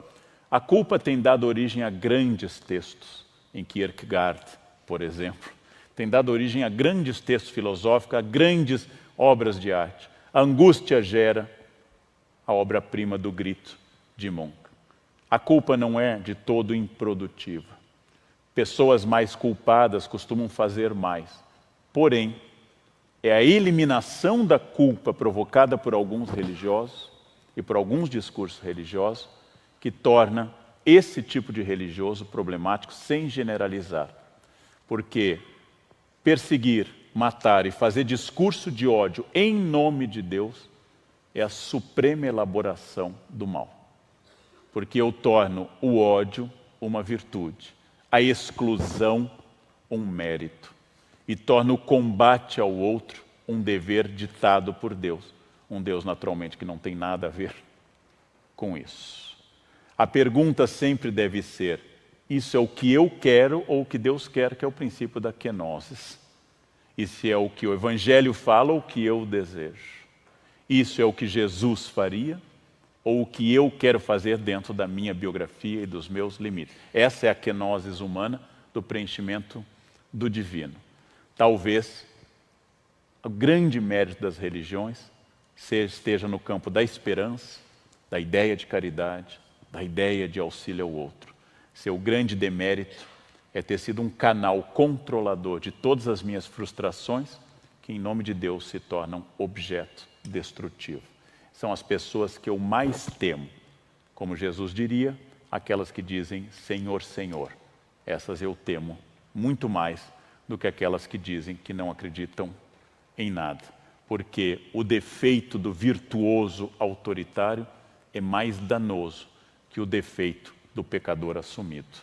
a culpa tem dado origem a grandes textos, em Kierkegaard, por exemplo. Tem dado origem a grandes textos filosóficos, a grandes obras de arte. A angústia gera a obra-prima do Grito de Munch. A culpa não é de todo improdutiva. Pessoas mais culpadas costumam fazer mais. Porém, é a eliminação da culpa provocada por alguns religiosos e por alguns discursos religiosos que torna esse tipo de religioso problemático, sem generalizar. Porque perseguir, matar e fazer discurso de ódio em nome de Deus é a suprema elaboração do mal. Porque eu torno o ódio uma virtude, a exclusão um mérito, e torno o combate ao outro um dever ditado por Deus. Um Deus, naturalmente, que não tem nada a ver com isso. A pergunta sempre deve ser: isso é o que eu quero ou o que Deus quer, que é o princípio da kenosis? E se é o que o Evangelho fala ou o que eu desejo? Isso é o que Jesus faria ou o que eu quero fazer dentro da minha biografia e dos meus limites? Essa é a kenosis humana do preenchimento do divino. Talvez o grande mérito das religiões esteja no campo da esperança, da ideia de caridade, da ideia de auxílio ao outro. Seu grande demérito é ter sido um canal controlador de todas as minhas frustrações, que em nome de Deus se tornam objeto destrutivo. São as pessoas que eu mais temo. Como Jesus diria, aquelas que dizem Senhor, Senhor. Essas eu temo muito mais do que aquelas que dizem que não acreditam em nada. Porque o defeito do virtuoso autoritário é mais danoso que o defeito do pecador assumido.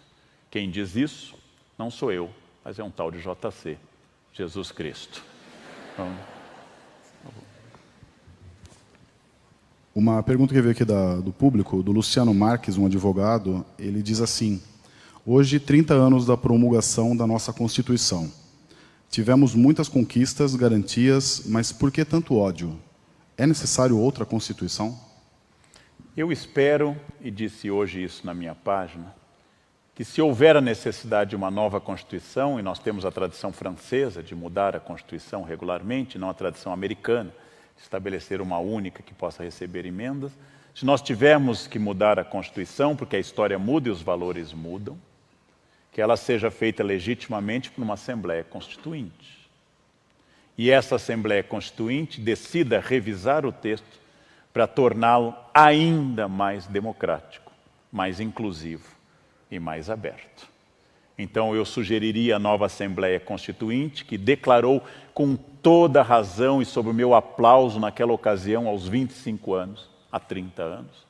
Quem diz isso não sou eu, mas é um tal de JC, Jesus Cristo. Então, uma pergunta que veio aqui do público, do Luciano Marques, um advogado, ele diz assim: hoje, 30 anos da promulgação da nossa Constituição. Tivemos muitas conquistas, garantias, mas por que tanto ódio? É necessário outra Constituição? Eu espero, e disse hoje isso na minha página, que se houver a necessidade de uma nova Constituição, e nós temos a tradição francesa de mudar a Constituição regularmente, não a tradição americana, estabelecer uma única que possa receber emendas, se nós tivermos que mudar a Constituição, porque a história muda e os valores mudam, que ela seja feita legitimamente por uma Assembleia Constituinte. E essa Assembleia Constituinte decida revisar o texto para torná-lo ainda mais democrático, mais inclusivo e mais aberto. Então eu sugeriria a nova Assembleia Constituinte, que declarou com toda razão e sob o meu aplauso naquela ocasião, aos 25 anos, há 30 anos,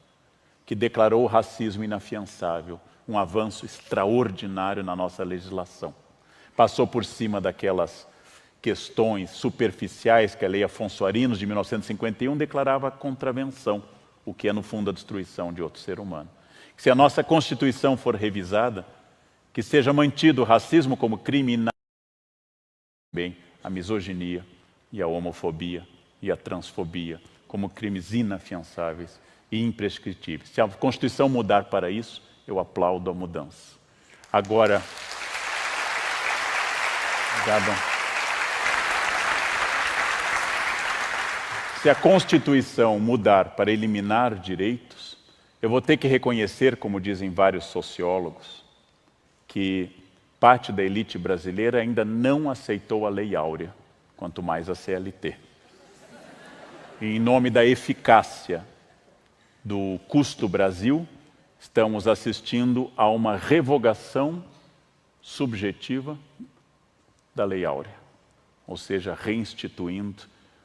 que declarou o racismo inafiançável, um avanço extraordinário na nossa legislação. Passou por cima daquelas questões superficiais que a Lei Afonso Arinos, de 1951, declarava contravenção, o que é, no fundo, a destruição de outro ser humano. Se a nossa Constituição for revisada, que seja mantido o racismo como crime bem, a misoginia e a homofobia e a transfobia como crimes inafiançáveis e imprescritíveis. Se a Constituição mudar para isso, eu aplaudo a mudança. Agora, obrigado. Se a Constituição mudar para eliminar direitos, eu vou ter que reconhecer, como dizem vários sociólogos, que parte da elite brasileira ainda não aceitou a Lei Áurea, quanto mais a CLT. E em nome da eficácia do custo Brasil, estamos assistindo a uma revogação subjetiva da Lei Áurea, ou seja, reinstituindo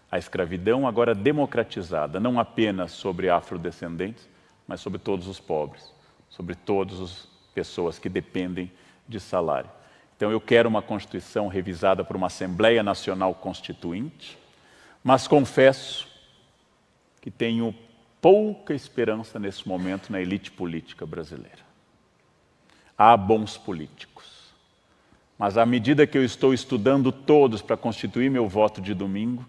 a escravidão agora democratizada, não apenas sobre afrodescendentes, mas sobre todos os pobres, sobre todas as pessoas que dependem de salário. Então eu quero uma Constituição revisada por uma Assembleia Nacional Constituinte, mas confesso que tenho pouca esperança nesse momento na elite política brasileira. Há bons políticos, mas à medida que eu estou estudando todos para constituir meu voto de domingo,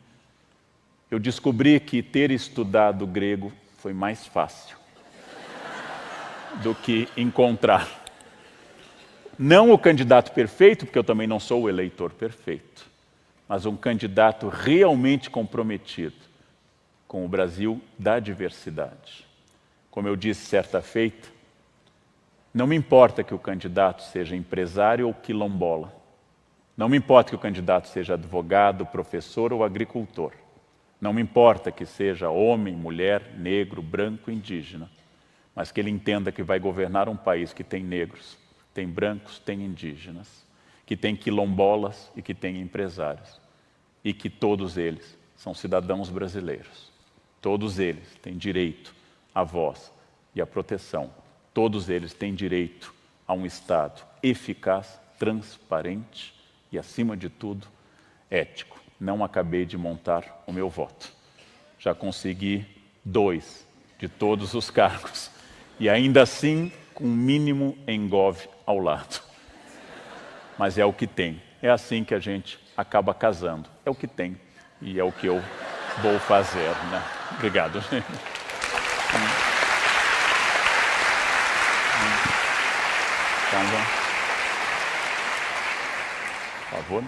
eu descobri que ter estudado grego foi mais fácil do que encontrar. Não o candidato perfeito, porque eu também não sou o eleitor perfeito, mas um candidato realmente comprometido com o Brasil da diversidade. Como eu disse certa feita, não me importa que o candidato seja empresário ou quilombola. Não me importa que o candidato seja advogado, professor ou agricultor. Não me importa que seja homem, mulher, negro, branco, indígena, mas que ele entenda que vai governar um país que tem negros, tem brancos, tem indígenas, que tem quilombolas e que tem empresários, e que todos eles são cidadãos brasileiros. Todos eles têm direito à voz e à proteção. Todos eles têm direito a um Estado eficaz, transparente e, acima de tudo, ético. Não acabei de montar o meu voto. Já consegui 2 de todos os cargos. E ainda assim, com um mínimo engove ao lado. Mas é o que tem. É assim que a gente acaba casando. É o que tem. E é o que eu vou fazer, né? Obrigado. Por favor.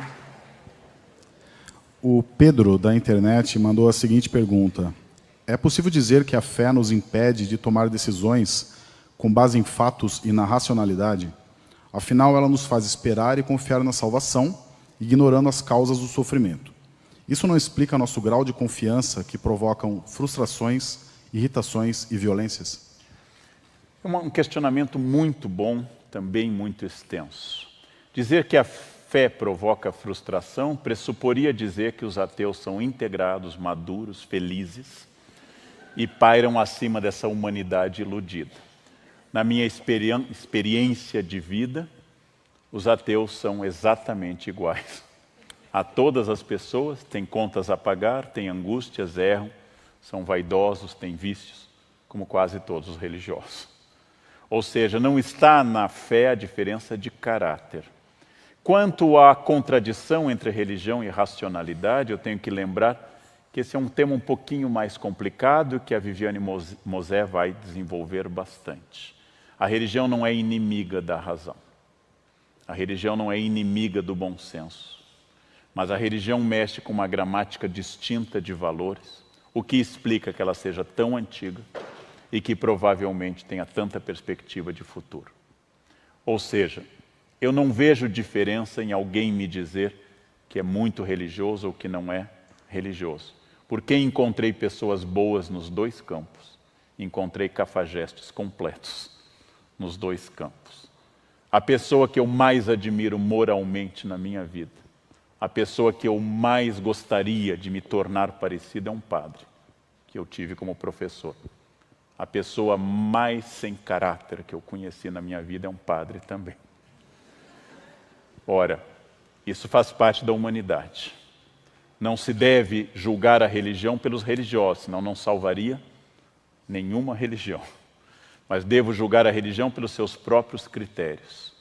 O Pedro, da internet, mandou a seguinte pergunta: é possível dizer que a fé nos impede de tomar decisões com base em fatos e na racionalidade, afinal ela nos faz esperar e confiar na salvação, ignorando as causas do sofrimento. Isso não explica nosso grau de confiança que provocam frustrações, irritações e violências? É um questionamento muito bom, também muito extenso. Dizer que a fé provoca frustração pressuporia dizer que os ateus são integrados, maduros, felizes e pairam acima dessa humanidade iludida. Na minha experiência de vida, os ateus são exatamente iguais a todas as pessoas, têm contas a pagar, têm angústias, erram, são vaidosos, têm vícios, como quase todos os religiosos. Ou seja, não está na fé a diferença de caráter. Quanto à contradição entre religião e racionalidade, eu tenho que lembrar que esse é um tema um pouquinho mais complicado que a Viviane Mosé vai desenvolver bastante. A religião não é inimiga da razão. A religião não é inimiga do bom senso. Mas a religião mexe com uma gramática distinta de valores, o que explica que ela seja tão antiga e que provavelmente tenha tanta perspectiva de futuro. Ou seja, eu não vejo diferença em alguém me dizer que é muito religioso ou que não é religioso. Porque encontrei pessoas boas nos dois campos. Encontrei cafajestes completos nos dois campos. A pessoa que eu mais admiro moralmente na minha vida, a pessoa que eu mais gostaria de me tornar parecido é um padre, que eu tive como professor. A pessoa mais sem caráter que eu conheci na minha vida é um padre também. Ora, isso faz parte da humanidade. Não se deve julgar a religião pelos religiosos, senão não salvaria nenhuma religião. Mas devo julgar a religião pelos seus próprios critérios.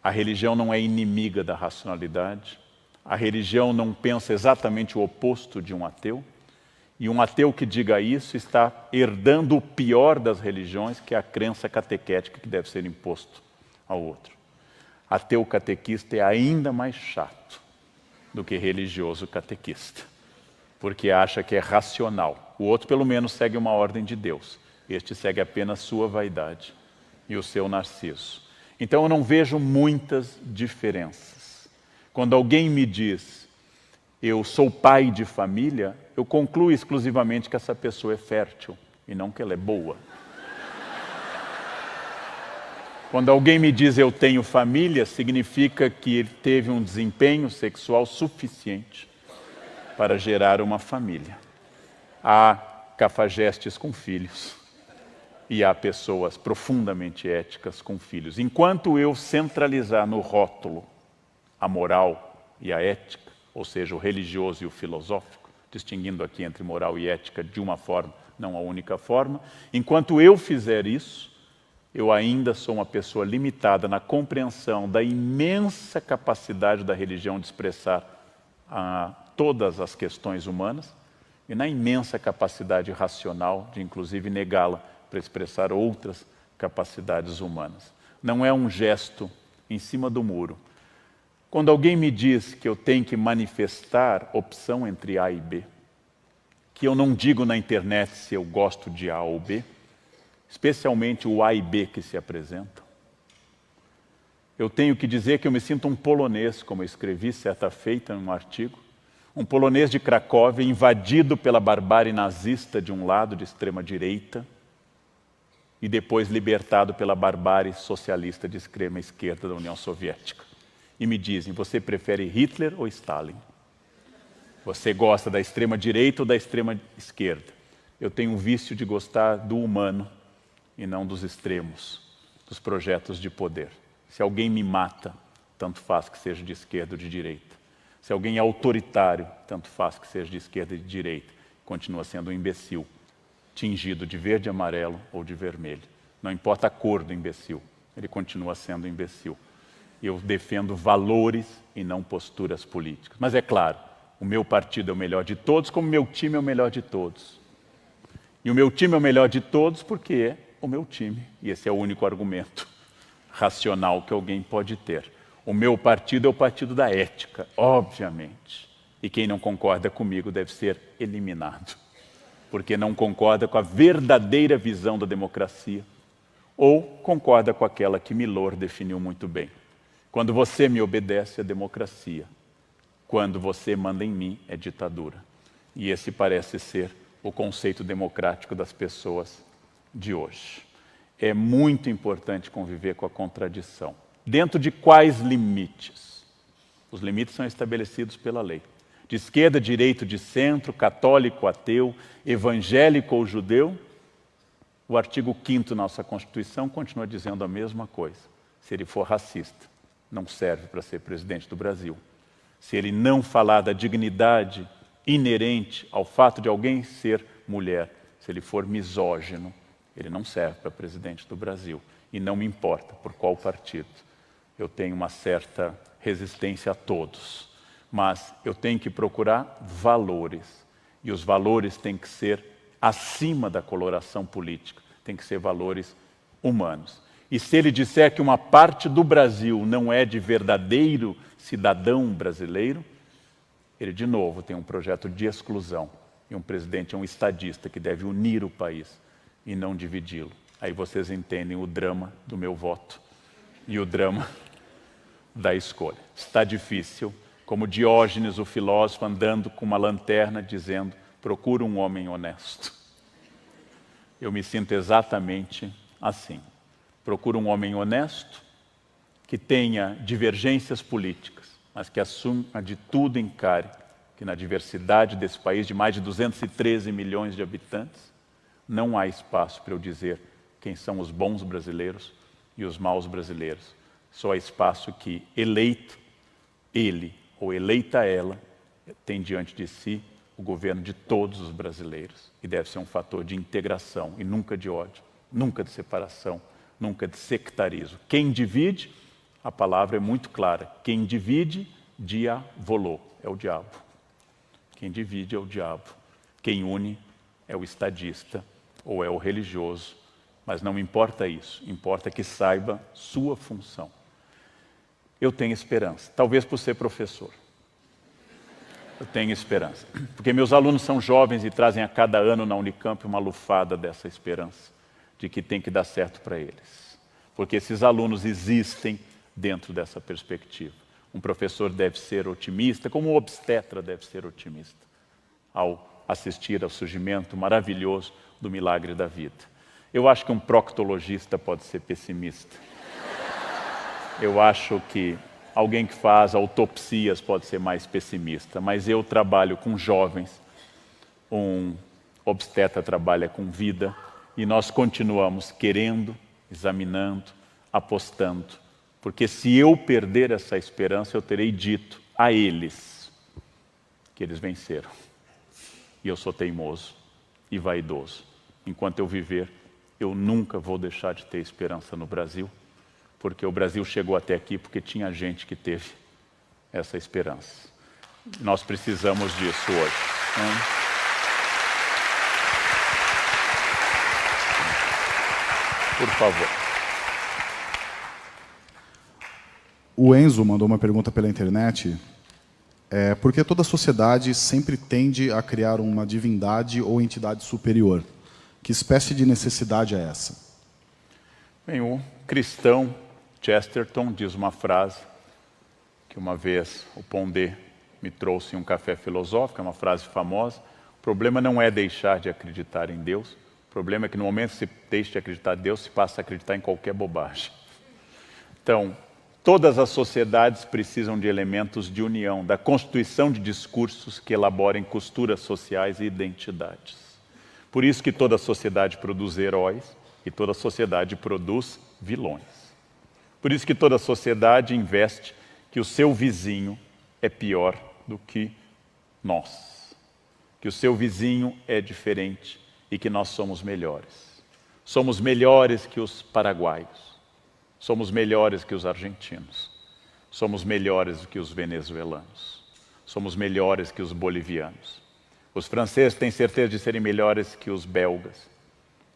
A religião não é inimiga da racionalidade. A religião não pensa exatamente o oposto de um ateu. E um ateu que diga isso está herdando o pior das religiões, que é a crença catequética que deve ser imposto ao outro. Ateu catequista é ainda mais chato do que religioso catequista, porque acha que é racional. O outro, pelo menos, segue uma ordem de Deus. Este segue apenas sua vaidade e o seu narciso. Então, eu não vejo muitas diferenças. Quando alguém me diz, eu sou pai de família, eu concluo exclusivamente que essa pessoa é fértil e não que ela é boa. Quando alguém me diz eu tenho família, significa que ele teve um desempenho sexual suficiente para gerar uma família. Há cafajestes com filhos e há pessoas profundamente éticas com filhos. Enquanto eu centralizar no rótulo a moral e a ética, ou seja, o religioso e o filosófico, distinguindo aqui entre moral e ética de uma forma, não a única forma, enquanto eu fizer isso, eu ainda sou uma pessoa limitada na compreensão da imensa capacidade da religião de expressar todas as questões humanas e na imensa capacidade racional de, inclusive, negá-la para expressar outras capacidades humanas. Não é um gesto em cima do muro. Quando alguém me diz que eu tenho que manifestar opção entre A e B, que eu não digo na internet se eu gosto de A ou B, especialmente o A e B que se apresentam. Eu tenho que dizer que eu me sinto um polonês, como eu escrevi certa feita em um artigo, um polonês de Cracóvia invadido pela barbárie nazista de um lado de extrema-direita e depois libertado pela barbárie socialista de extrema-esquerda da União Soviética. E me dizem, você prefere Hitler ou Stalin? Você gosta da extrema-direita ou da extrema-esquerda? Eu tenho um vício de gostar do humano e não dos extremos, dos projetos de poder. Se alguém me mata, tanto faz que seja de esquerda ou de direita. Se alguém é autoritário, tanto faz que seja de esquerda ou de direita. Continua sendo um imbecil, tingido de verde e amarelo ou de vermelho. Não importa a cor do imbecil, ele continua sendo um imbecil. Eu defendo valores e não posturas políticas. Mas é claro, o meu partido é o melhor de todos, como o meu time é o melhor de todos. E o meu time é o melhor de todos porque é o meu time. E esse é o único argumento racional que alguém pode ter. O meu partido é o partido da ética, obviamente. E quem não concorda comigo deve ser eliminado. Porque não concorda com a verdadeira visão da democracia. ou concorda com aquela que Milor definiu muito bem. Quando você me obedece, é democracia. Quando você manda em mim, é ditadura. E esse parece ser o conceito democrático das pessoas de hoje. É muito importante conviver com a contradição. Dentro de quais limites? Os limites são estabelecidos pela lei. De esquerda, direita, de centro, católico, ateu, evangélico ou judeu, o artigo 5º da nossa Constituição continua dizendo a mesma coisa. Se ele for racista, não serve para ser presidente do Brasil. Se ele não falar da dignidade inerente ao fato de alguém ser mulher, se ele for misógino, ele não serve para presidente do Brasil. E não me importa por qual partido. Eu tenho uma certa resistência a todos, mas eu tenho que procurar valores. E os valores têm que ser acima da coloração política, tem que ser valores humanos. E se ele disser que uma parte do Brasil não é de verdadeiro cidadão brasileiro, ele de novo tem um projeto de exclusão. E um presidente é um estadista que deve unir o país e não dividi-lo. Aí vocês entendem o drama do meu voto e o drama da escolha. Está difícil, como Diógenes, o filósofo, andando com uma lanterna dizendo: procura um homem honesto. Eu me sinto exatamente assim. Procuro um homem honesto, que tenha divergências políticas, mas que assuma de tudo e encare que na diversidade desse país de mais de 213 milhões de habitantes, não há espaço para eu dizer quem são os bons brasileiros e os maus brasileiros. Só há espaço que eleito ele ou eleita ela tem diante de si o governo de todos os brasileiros. E deve ser um fator de integração e nunca de ódio, nunca de separação, nunca de sectarismo. Quem divide, a palavra é muito clara, quem divide, diavolou, é o diabo. Quem divide é o diabo. Quem une é o estadista ou é o religioso. Mas não importa isso, importa que saiba sua função. Eu tenho esperança, talvez por ser professor. Eu tenho esperança, porque meus alunos são jovens e trazem a cada ano na Unicamp uma lufada dessa esperança, de que tem que dar certo para eles. Porque esses alunos existem dentro dessa perspectiva. Um professor deve ser otimista, como um obstetra deve ser otimista, ao assistir ao surgimento maravilhoso do milagre da vida. Eu acho que um proctologista pode ser pessimista. Eu acho que alguém que faz autopsias pode ser mais pessimista, mas eu trabalho com jovens, um obstetra trabalha com vida, e nós continuamos querendo, examinando, apostando, porque se eu perder essa esperança, eu terei dito a eles que eles venceram. E eu sou teimoso e vaidoso. Enquanto eu viver, eu nunca vou deixar de ter esperança no Brasil, porque o Brasil chegou até aqui porque tinha gente que teve essa esperança. Nós precisamos disso hoje. Por favor. O Enzo mandou uma pergunta pela internet. Por que toda sociedade sempre tende a criar uma divindade ou entidade superior? Que espécie de necessidade é essa? Bem, o cristão Chesterton diz uma frase que uma vez o Pondé me trouxe em um café filosófico, é uma frase famosa. O problema não é deixar de acreditar em Deus, o problema é que no momento que se deixa de acreditar em Deus, se passa a acreditar em qualquer bobagem. Então, todas as sociedades precisam de elementos de união, da constituição de discursos que elaborem costuras sociais e identidades. Por isso que toda sociedade produz heróis e toda sociedade produz vilões. Por isso que toda sociedade investe que o seu vizinho é pior do que nós. Que o seu vizinho é diferente e que nós somos melhores. Somos melhores que os paraguaios. Somos melhores que os argentinos. Somos melhores do que os venezuelanos. Somos melhores que os bolivianos. Os franceses têm certeza de serem melhores que os belgas,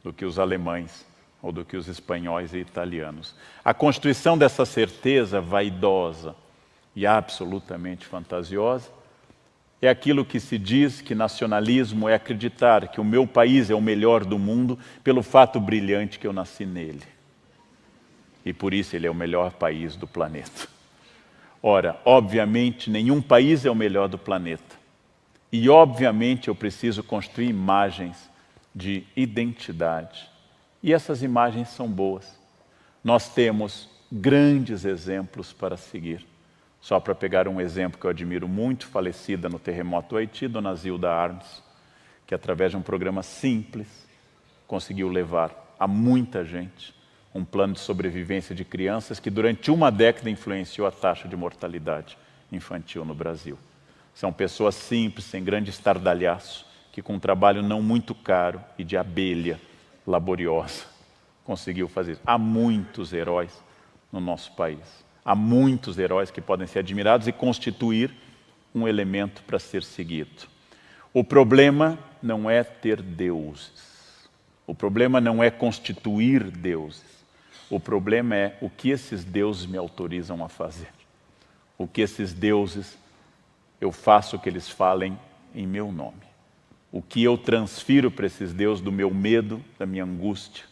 do que os alemães ou do que os espanhóis e italianos. A constituição dessa certeza vaidosa e absolutamente fantasiosa é aquilo que se diz que nacionalismo é acreditar que o meu país é o melhor do mundo pelo fato brilhante que eu nasci nele. e por isso ele é o melhor país do planeta. Ora, obviamente, nenhum país é o melhor do planeta. E, obviamente, eu preciso construir imagens de identidade. E essas imagens são boas. Nós temos grandes exemplos para seguir. Só para pegar um exemplo que eu admiro muito, falecida no terremoto do Haiti, Dona Zilda Arnes, que através de um programa simples, conseguiu levar a muita gente um plano de sobrevivência de crianças que durante uma década influenciou a taxa de mortalidade infantil no Brasil. São pessoas simples, sem grande estardalhaço, que com um trabalho não muito caro e de abelha laboriosa, conseguiu fazer isso. Há muitos heróis no nosso país. Há muitos heróis que podem ser admirados e constituir um elemento para ser seguido. O problema não é ter deuses. O problema não é constituir deuses. O problema é o que esses deuses me autorizam a fazer. O que esses deuses, eu faço que eles falem em meu nome. O que eu transfiro para esses deuses do meu medo, da minha angústia,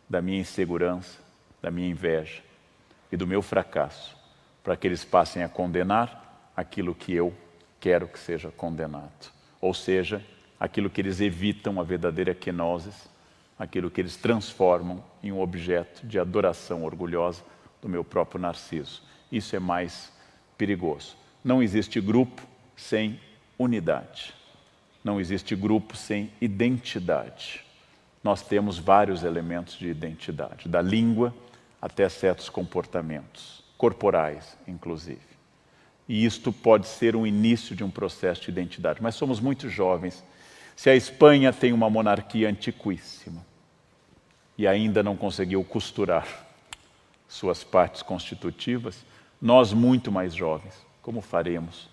da minha insegurança, da minha inveja e do meu fracasso, para que eles passem a condenar aquilo que eu quero que seja condenado. Ou seja, aquilo que eles evitam a verdadeira kenosis, aquilo que eles transformam em um objeto de adoração orgulhosa do meu próprio Narciso. Isso é mais perigoso. Não existe grupo sem unidade. Não existe grupo sem identidade. Nós temos vários elementos de identidade, da língua até certos comportamentos, corporais, inclusive. E isto pode ser um início de um processo de identidade. Mas somos muito jovens. Se a Espanha tem uma monarquia antiquíssima e ainda não conseguiu costurar suas partes constitutivas, nós, muito mais jovens, como faremos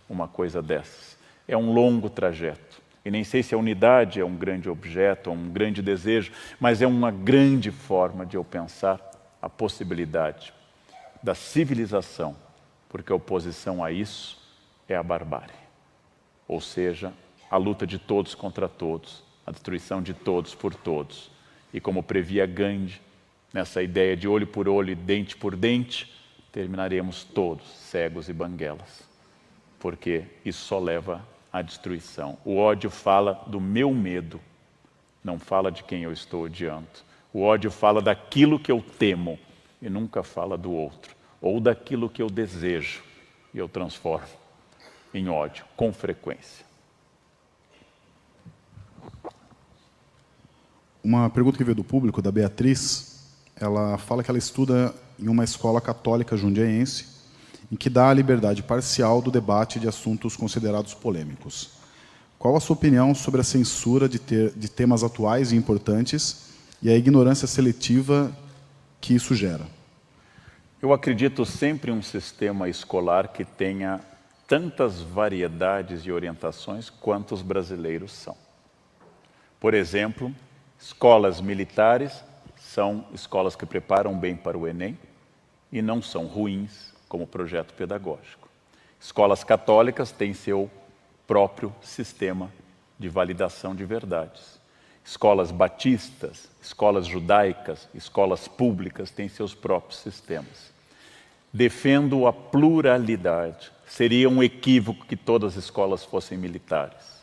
uma coisa dessas? É um longo trajeto. E nem sei se a unidade é um grande objeto, um grande desejo, mas é uma grande forma de eu pensar a possibilidade da civilização, porque a oposição a isso é a barbárie. Ou seja, a luta de todos contra todos, a destruição de todos por todos. E como previa Gandhi, nessa ideia de olho por olho e dente por dente, terminaremos todos cegos e banguelas. Porque isso só leva à destruição. O ódio fala do meu medo, não fala de quem eu estou odiando. O ódio fala daquilo que eu temo e nunca fala do outro. Ou daquilo que eu desejo e eu transformo em ódio, com frequência. Uma pergunta que veio do público, da Beatriz, ela fala que ela estuda em uma escola católica jundiaense, em que dá a liberdade parcial do debate de assuntos considerados polêmicos. Qual a sua opinião sobre a censura de temas atuais e importantes e a ignorância seletiva que isso gera? Eu acredito sempre em um sistema escolar que tenha tantas variedades e orientações quanto os brasileiros são. Por exemplo, escolas militares são escolas que preparam bem para o Enem e não são ruins como projeto pedagógico. Escolas católicas têm seu próprio sistema de validação de verdades. Escolas batistas, escolas judaicas, escolas públicas têm seus próprios sistemas. Defendo a pluralidade. Seria um equívoco que todas as escolas fossem militares.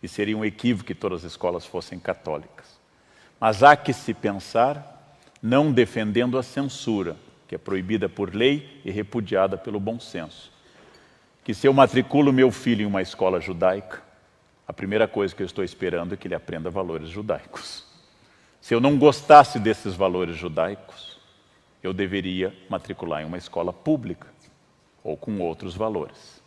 E seria um equívoco que todas as escolas fossem católicas. Mas há que se pensar não defendendo a censura, que é proibida por lei e repudiada pelo bom senso. Que se eu matriculo meu filho em uma escola judaica, a primeira coisa que eu estou esperando é que ele aprenda valores judaicos. Se eu não gostasse desses valores judaicos, eu deveria matricular em uma escola pública ou com outros valores.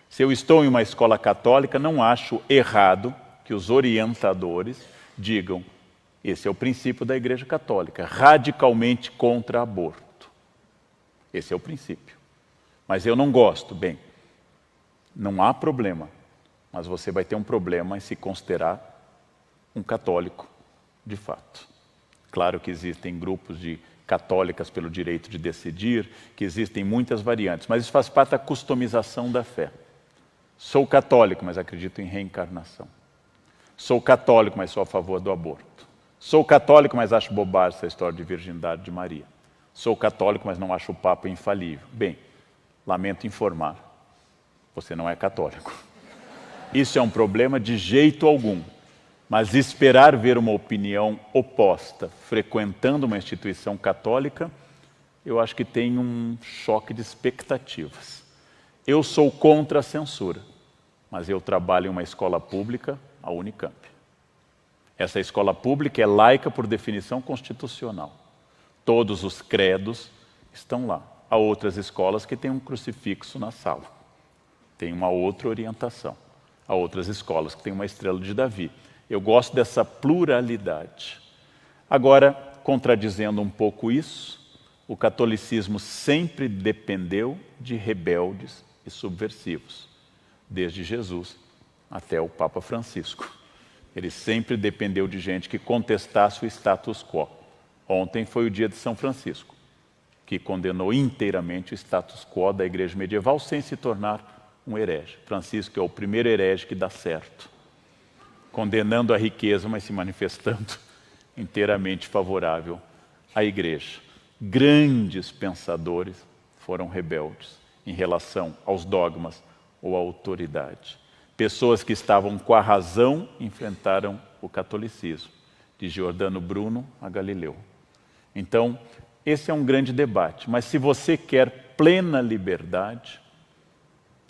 Se eu estou em uma escola católica, não acho errado que os orientadores digam: esse é o princípio da Igreja Católica, radicalmente contra aborto. Esse é o princípio. Mas eu não gosto. Bem, não há problema, mas você vai ter um problema em se considerar um católico de fato. Claro que existem grupos de católicas pelo direito de decidir, que existem muitas variantes, mas isso faz parte da customização da fé. Sou católico, mas acredito em reencarnação. Sou católico, mas sou a favor do aborto. Sou católico, mas acho bobagem essa história de virgindade de Maria. Sou católico, mas não acho o Papa infalível. Bem, lamento informar, você não é católico. Isso é um problema de jeito algum. Mas esperar ver uma opinião oposta frequentando uma instituição católica, eu acho que tem um choque de expectativas. Eu sou contra a censura, mas eu trabalho em uma escola pública, a Unicamp. Essa escola pública é laica por definição constitucional. Todos os credos estão lá. Há outras escolas que têm um crucifixo na sala. Tem uma outra orientação. Há outras escolas que têm uma estrela de Davi. Eu gosto dessa pluralidade. Agora, contradizendo um pouco isso, o catolicismo sempre dependeu de rebeldes e subversivos, desde Jesus até o Papa Francisco. Ele sempre dependeu de gente que contestasse o status quo. Ontem foi o dia de São Francisco, que condenou inteiramente o status quo da igreja medieval sem se tornar um herege. Francisco é o primeiro herege que dá certo, condenando a riqueza, mas se manifestando inteiramente favorável à igreja. Grandes pensadores foram rebeldes em relação aos dogmas ou à autoridade. Pessoas que estavam com a razão enfrentaram o catolicismo, de Giordano Bruno a Galileu. Então, esse é um grande debate, mas se você quer plena liberdade,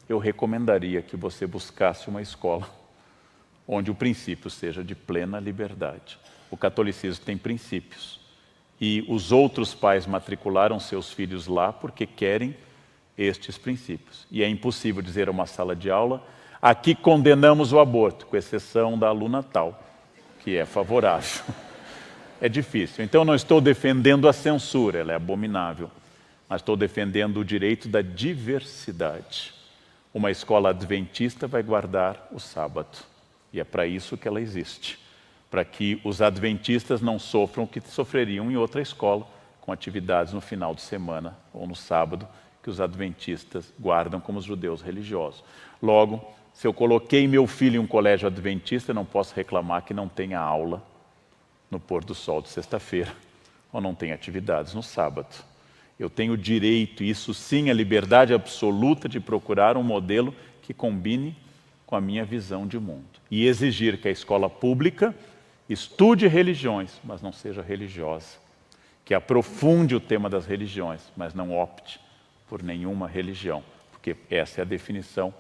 eu recomendaria que você buscasse uma escola onde o princípio seja de plena liberdade. O catolicismo tem princípios e os outros pais matricularam seus filhos lá porque querem estes princípios. E é impossível dizer a uma sala de aula: aqui condenamos o aborto, com exceção da aluna tal, que é favorável. É difícil. Então, não estou defendendo a censura, ela é abominável, mas estou defendendo o direito da diversidade. Uma escola adventista vai guardar o sábado, e é para isso que ela existe, para que os adventistas não sofram o que sofreriam em outra escola, com atividades no final de semana ou no sábado, que os adventistas guardam como os judeus religiosos. Logo, se eu coloquei meu filho em um colégio adventista, eu não posso reclamar que não tenha aula no pôr do sol de sexta-feira, ou não tem atividades no sábado. Eu tenho o direito, isso sim, a liberdade absoluta de procurar um modelo que combine com a minha visão de mundo. E exigir que a escola pública estude religiões, mas não seja religiosa. Que aprofunde o tema das religiões, mas não opte por nenhuma religião. Porque essa é a definição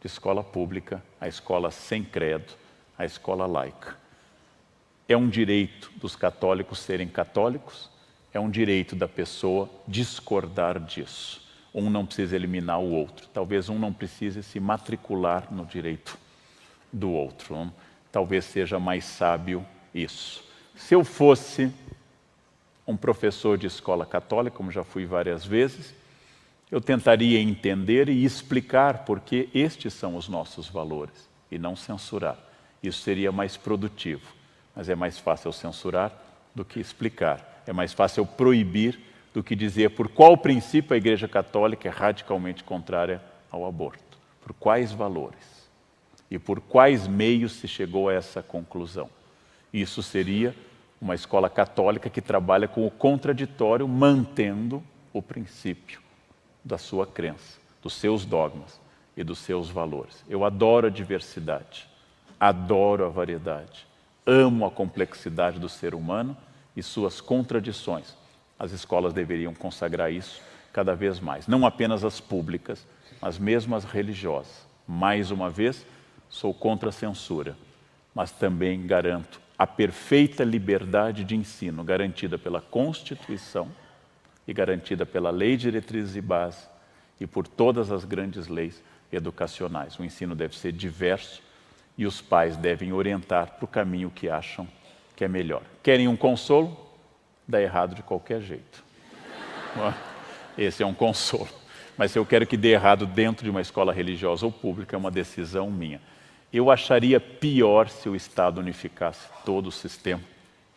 de escola pública, a escola sem credo, a escola laica. É um direito dos católicos serem católicos, é um direito da pessoa discordar disso. Um não precisa eliminar o outro. Talvez um não precise se matricular no direito do outro. Talvez seja mais sábio isso. Se eu fosse um professor de escola católica, como já fui várias vezes, eu tentaria entender e explicar por que estes são os nossos valores e não censurar. Isso seria mais produtivo. Mas é mais fácil censurar do que explicar. É mais fácil proibir do que dizer por qual princípio a Igreja Católica é radicalmente contrária ao aborto. Por quais valores? E por quais meios se chegou a essa conclusão? Isso seria uma escola católica que trabalha com o contraditório, mantendo o princípio da sua crença, dos seus dogmas e dos seus valores. Eu adoro a diversidade, adoro a variedade. Amo a complexidade do ser humano e suas contradições. As escolas deveriam consagrar isso cada vez mais. Não apenas as públicas, mas mesmo as religiosas. Mais uma vez, sou contra a censura, mas também garanto a perfeita liberdade de ensino, garantida pela Constituição e garantida pela Lei de Diretrizes e Bases e por todas as grandes leis educacionais. O ensino deve ser diverso, e os pais devem orientar para o caminho que acham que é melhor. Querem um consolo? Dá errado de qualquer jeito. Esse é um consolo. Mas se eu quero que dê errado dentro de uma escola religiosa ou pública, é uma decisão minha. Eu acharia pior se o Estado unificasse todo o sistema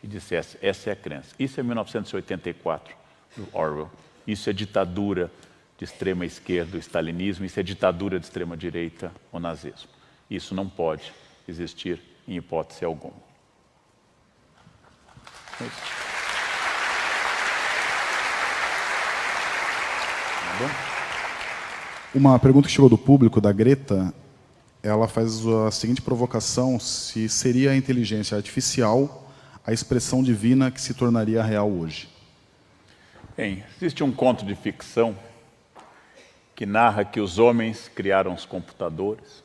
e dissesse: essa é a crença. Isso é 1984, do Orwell. Isso é ditadura de extrema esquerda, o stalinismo. Isso é ditadura de extrema direita, o nazismo. Isso não pode existir em hipótese alguma. Bom. Uma pergunta que chegou do público, da Greta, ela faz a seguinte provocação: se seria a inteligência artificial a expressão divina que se tornaria real hoje? Bem, existe um conto de ficção que narra que os homens criaram os computadores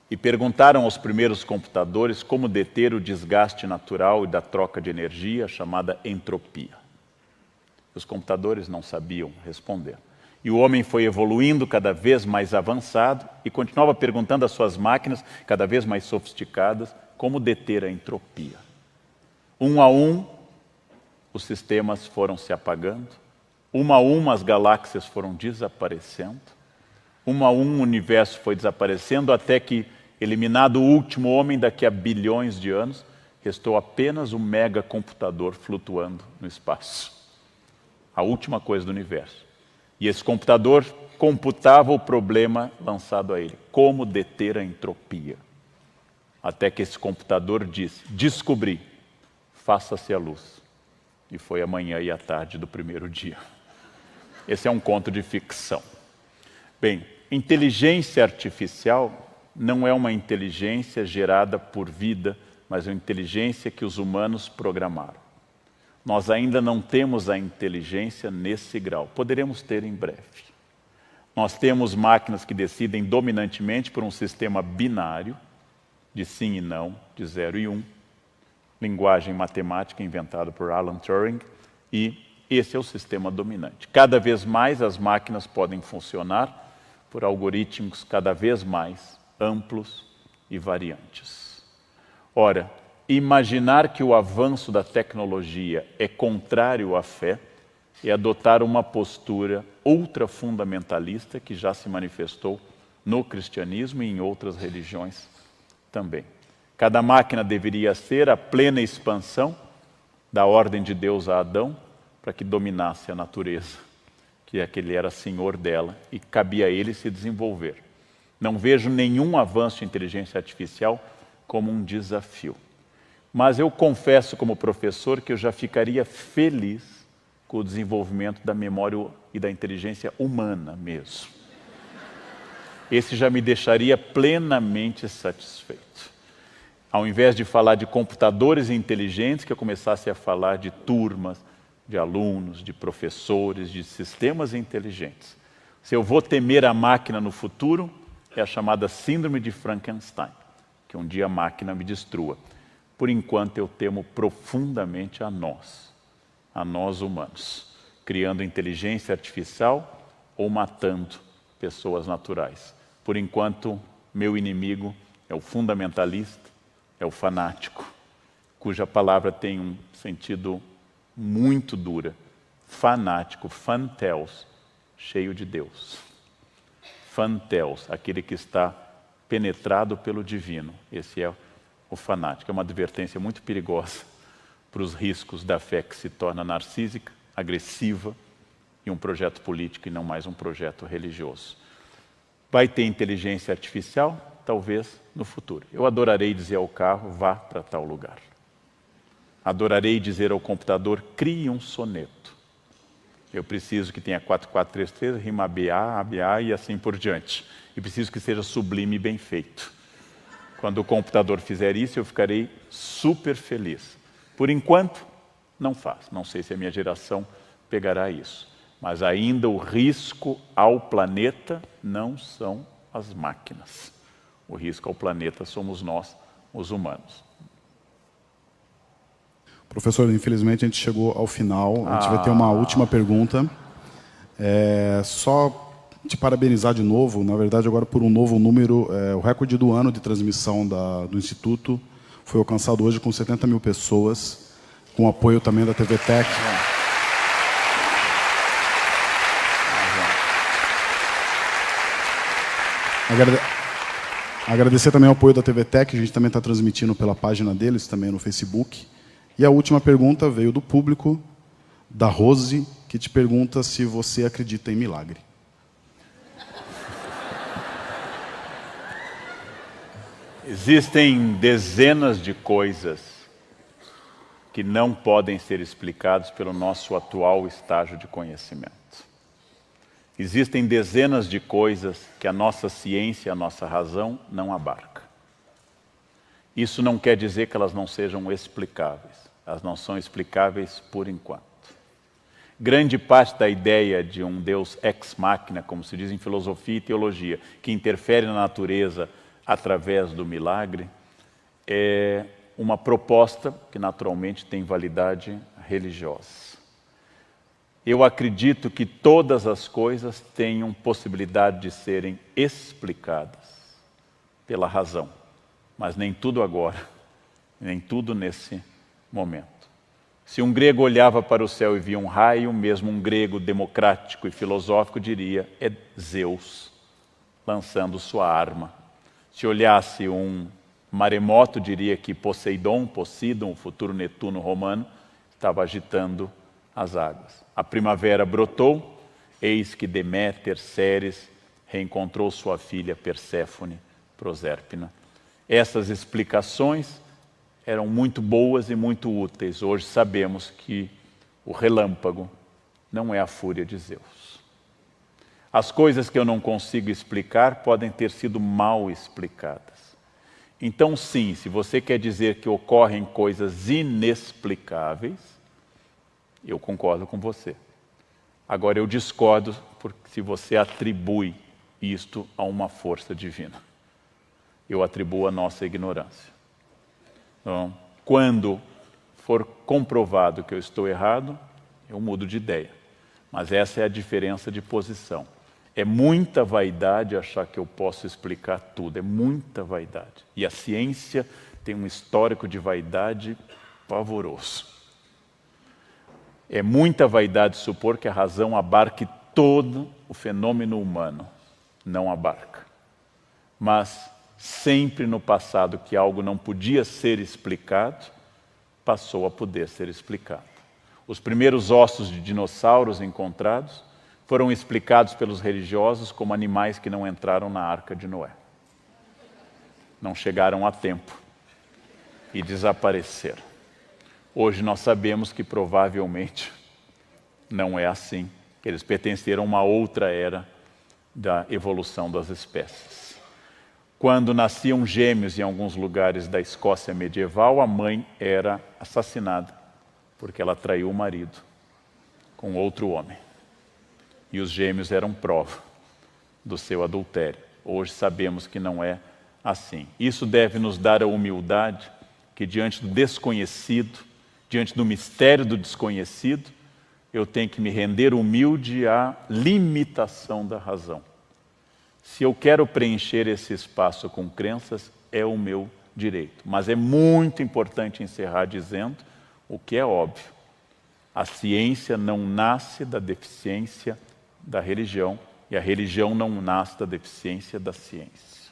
e perguntaram aos primeiros computadores como deter o desgaste natural e da troca de energia, chamada entropia. Os computadores não sabiam responder. E o homem foi evoluindo cada vez mais avançado e continuava perguntando às suas máquinas, cada vez mais sofisticadas, como deter a entropia. Um a um, os sistemas foram se apagando. Uma a uma, as galáxias foram desaparecendo. Uma a um, o universo foi desaparecendo, até que, eliminado o último homem, daqui a bilhões de anos, restou apenas um megacomputador flutuando no espaço. A última coisa do universo. E esse computador computava o problema lançado a ele. Como deter a entropia? Até que esse computador disse: descobri, faça-se a luz. E foi a manhã e a tarde do primeiro dia. Esse é um conto de ficção. Bem, inteligência artificial não é uma inteligência gerada por vida, mas uma inteligência que os humanos programaram. Nós ainda não temos a inteligência nesse grau. Poderemos ter em breve. Nós temos máquinas que decidem dominantemente por um sistema binário, de sim e não, de 0 e 1, linguagem matemática inventada por Alan Turing, e esse é o sistema dominante. Cada vez mais as máquinas podem funcionar por algoritmos cada vez mais amplos e variantes. Ora, imaginar que o avanço da tecnologia é contrário à fé é adotar uma postura ultrafundamentalista que já se manifestou no cristianismo e em outras religiões também. Cada máquina deveria ser a plena expansão da ordem de Deus a Adão para que dominasse a natureza, que é que ele era senhor dela e cabia a ele se desenvolver. Não vejo nenhum avanço em inteligência artificial como um desafio. Mas eu confesso como professor que eu já ficaria feliz com o desenvolvimento da memória e da inteligência humana mesmo. Esse já me deixaria plenamente satisfeito. Ao invés de falar de computadores inteligentes, que eu começasse a falar de turmas, de alunos, de professores, de sistemas inteligentes. Se eu vou temer a máquina no futuro, é a chamada síndrome de Frankenstein, que um dia a máquina me destrua. Por enquanto eu temo profundamente a nós humanos, criando inteligência artificial ou matando pessoas naturais. Por enquanto, meu inimigo é o fundamentalista, é o fanático, cuja palavra tem um sentido muito dura. Fanático, fanteos, cheio de Deus. Fanteos, aquele que está penetrado pelo divino. Esse é o fanático. É uma advertência muito perigosa para os riscos da fé que se torna narcísica, agressiva e um projeto político e não mais um projeto religioso. Vai ter inteligência artificial? Talvez no futuro. Eu adorarei dizer ao carro, vá para tal lugar. Adorarei dizer ao computador, crie um soneto. Eu preciso que tenha 4433, rima ABA, ABA e assim por diante. E preciso que seja sublime e bem feito. Quando o computador fizer isso, eu ficarei super feliz. Por enquanto, não faz. Não sei se a minha geração pegará isso. Mas ainda o risco ao planeta não são as máquinas. O risco ao planeta somos nós, os humanos. Professor, infelizmente a gente chegou ao final. A gente vai ter uma última pergunta. Só te parabenizar de novo, na verdade agora por um novo número. O recorde do ano de transmissão do Instituto foi alcançado hoje com 70 mil pessoas, com apoio também da TV Tech. Agradecer também o apoio da TV Tech, a gente também está transmitindo pela página deles, também no Facebook. E a última pergunta veio do público, da Rose, que te pergunta se você acredita em milagre. Existem dezenas de coisas que não podem ser explicadas pelo nosso atual estágio de conhecimento. Existem dezenas de coisas que a nossa ciência, a nossa razão não abarca. Isso não quer dizer que elas não sejam explicáveis. Elas não são explicáveis por enquanto. Grande parte da ideia de um Deus ex machina, como se diz em filosofia e teologia, que interfere na natureza através do milagre, é uma proposta que naturalmente tem validade religiosa. Eu acredito que todas as coisas tenham possibilidade de serem explicadas pela razão, mas nem tudo agora, nem tudo nesse momento. Se um grego olhava para o céu e via um raio, mesmo um grego democrático e filosófico diria, é Zeus lançando sua arma. Se olhasse um maremoto, diria que Poseidon, o futuro Netuno romano, estava agitando as águas. A primavera brotou, eis que Deméter, Ceres, reencontrou sua filha Perséfone, Proserpina. Essas explicações eram muito boas e muito úteis. Hoje sabemos que o relâmpago não é a fúria de Zeus. As coisas que eu não consigo explicar podem ter sido mal explicadas. Então, sim, se você quer dizer que ocorrem coisas inexplicáveis, eu concordo com você. Agora, eu discordo se você atribui isto a uma força divina. Eu atribuo a nossa ignorância. Então, quando for comprovado que eu estou errado, eu mudo de ideia. Mas essa é a diferença de posição. É muita vaidade achar que eu posso explicar tudo, é muita vaidade. E a ciência tem um histórico de vaidade pavoroso. É muita vaidade supor que a razão abarque todo o fenômeno humano. Não abarca. Mas sempre no passado que algo não podia ser explicado, passou a poder ser explicado. Os primeiros ossos de dinossauros encontrados foram explicados pelos religiosos como animais que não entraram na Arca de Noé. Não chegaram a tempo e desapareceram. Hoje nós sabemos que provavelmente não é assim, que eles pertenceram a uma outra era da evolução das espécies. Quando nasciam gêmeos em alguns lugares da Escócia medieval, a mãe era assassinada, porque ela traiu o marido com outro homem. E os gêmeos eram prova do seu adultério. Hoje sabemos que não é assim. Isso deve nos dar a humildade que diante do desconhecido, diante do mistério do desconhecido, eu tenho que me render humilde à limitação da razão. Se eu quero preencher esse espaço com crenças, é o meu direito. Mas é muito importante encerrar dizendo o que é óbvio. A ciência não nasce da deficiência da religião e a religião não nasce da deficiência da ciência.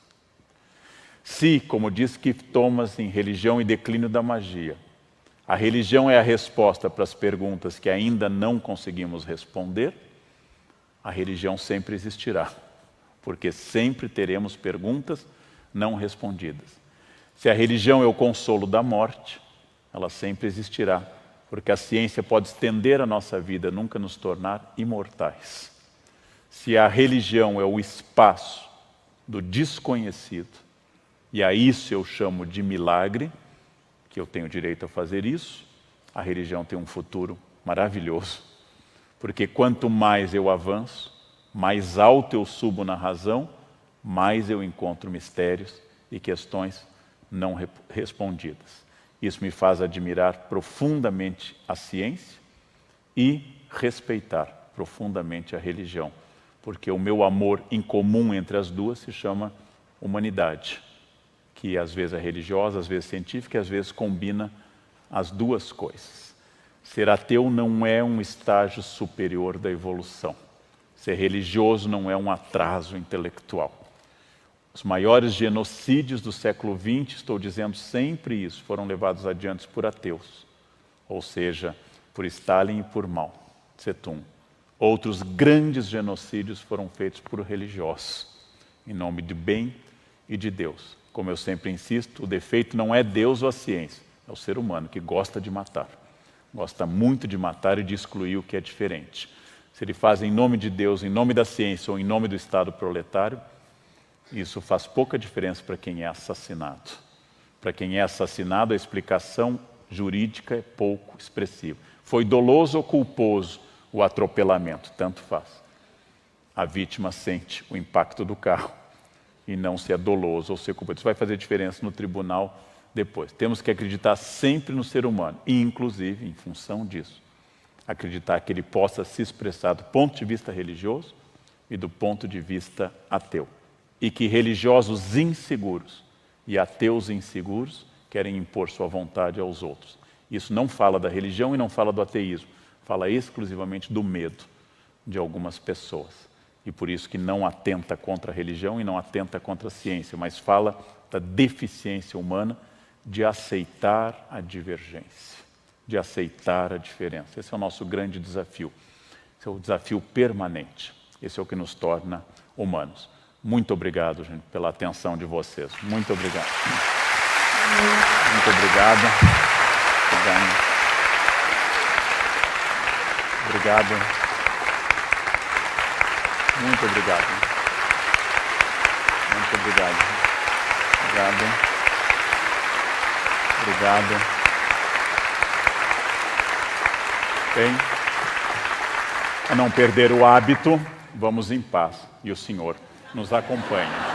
Se, como diz Keith Thomas em Religião e Declínio da Magia, a religião é a resposta para as perguntas que ainda não conseguimos responder, a religião sempre existirá, porque sempre teremos perguntas não respondidas. Se a religião é o consolo da morte, ela sempre existirá, porque a ciência pode estender a nossa vida, nunca nos tornar imortais. Se a religião é o espaço do desconhecido, e a isso eu chamo de milagre, que eu tenho direito a fazer isso, a religião tem um futuro maravilhoso. Porque quanto mais eu avanço, mais alto eu subo na razão, mais eu encontro mistérios e questões não respondidas. Isso me faz admirar profundamente a ciência e respeitar profundamente a religião. Porque o meu amor em comum entre as duas se chama humanidade, que às vezes é religiosa, às vezes científica, e às vezes combina as duas coisas. Ser ateu não é um estágio superior da evolução. Ser religioso não é um atraso intelectual. Os maiores genocídios do século XX, estou dizendo sempre isso, foram levados adiante por ateus. Ou seja, por Stalin e por Mao Tse-tung. Outros grandes genocídios foram feitos por religiosos, em nome de bem e de Deus. Como eu sempre insisto, o defeito não é Deus ou a ciência, é o ser humano que gosta de matar. Gosta muito de matar e de excluir o que é diferente. Se ele faz em nome de Deus, em nome da ciência ou em nome do Estado proletário, isso faz pouca diferença para quem é assassinado. Para quem é assassinado, a explicação jurídica é pouco expressiva. Foi doloso ou culposo o atropelamento, tanto faz. A vítima sente o impacto do carro e não se é doloso ou se é culposo. Isso vai fazer diferença no tribunal depois. Temos que acreditar sempre no ser humano e, inclusive, em função disso, acreditar que ele possa se expressar do ponto de vista religioso e do ponto de vista ateu. E que religiosos inseguros e ateus inseguros querem impor sua vontade aos outros. Isso não fala da religião e não fala do ateísmo, fala exclusivamente do medo de algumas pessoas. E por isso que não atenta contra a religião e não atenta contra a ciência, mas fala da deficiência humana de aceitar a divergência, de aceitar a diferença. Esse é o nosso grande desafio. Esse é o desafio permanente. Esse é o que nos torna humanos. Muito obrigado, gente, pela atenção de vocês. Muito obrigado. Muito obrigado. Obrigado. Muito obrigado. Muito obrigado. Obrigado. Obrigado. Bem, a não perder o hábito, vamos em paz. E o Senhor nos acompanha.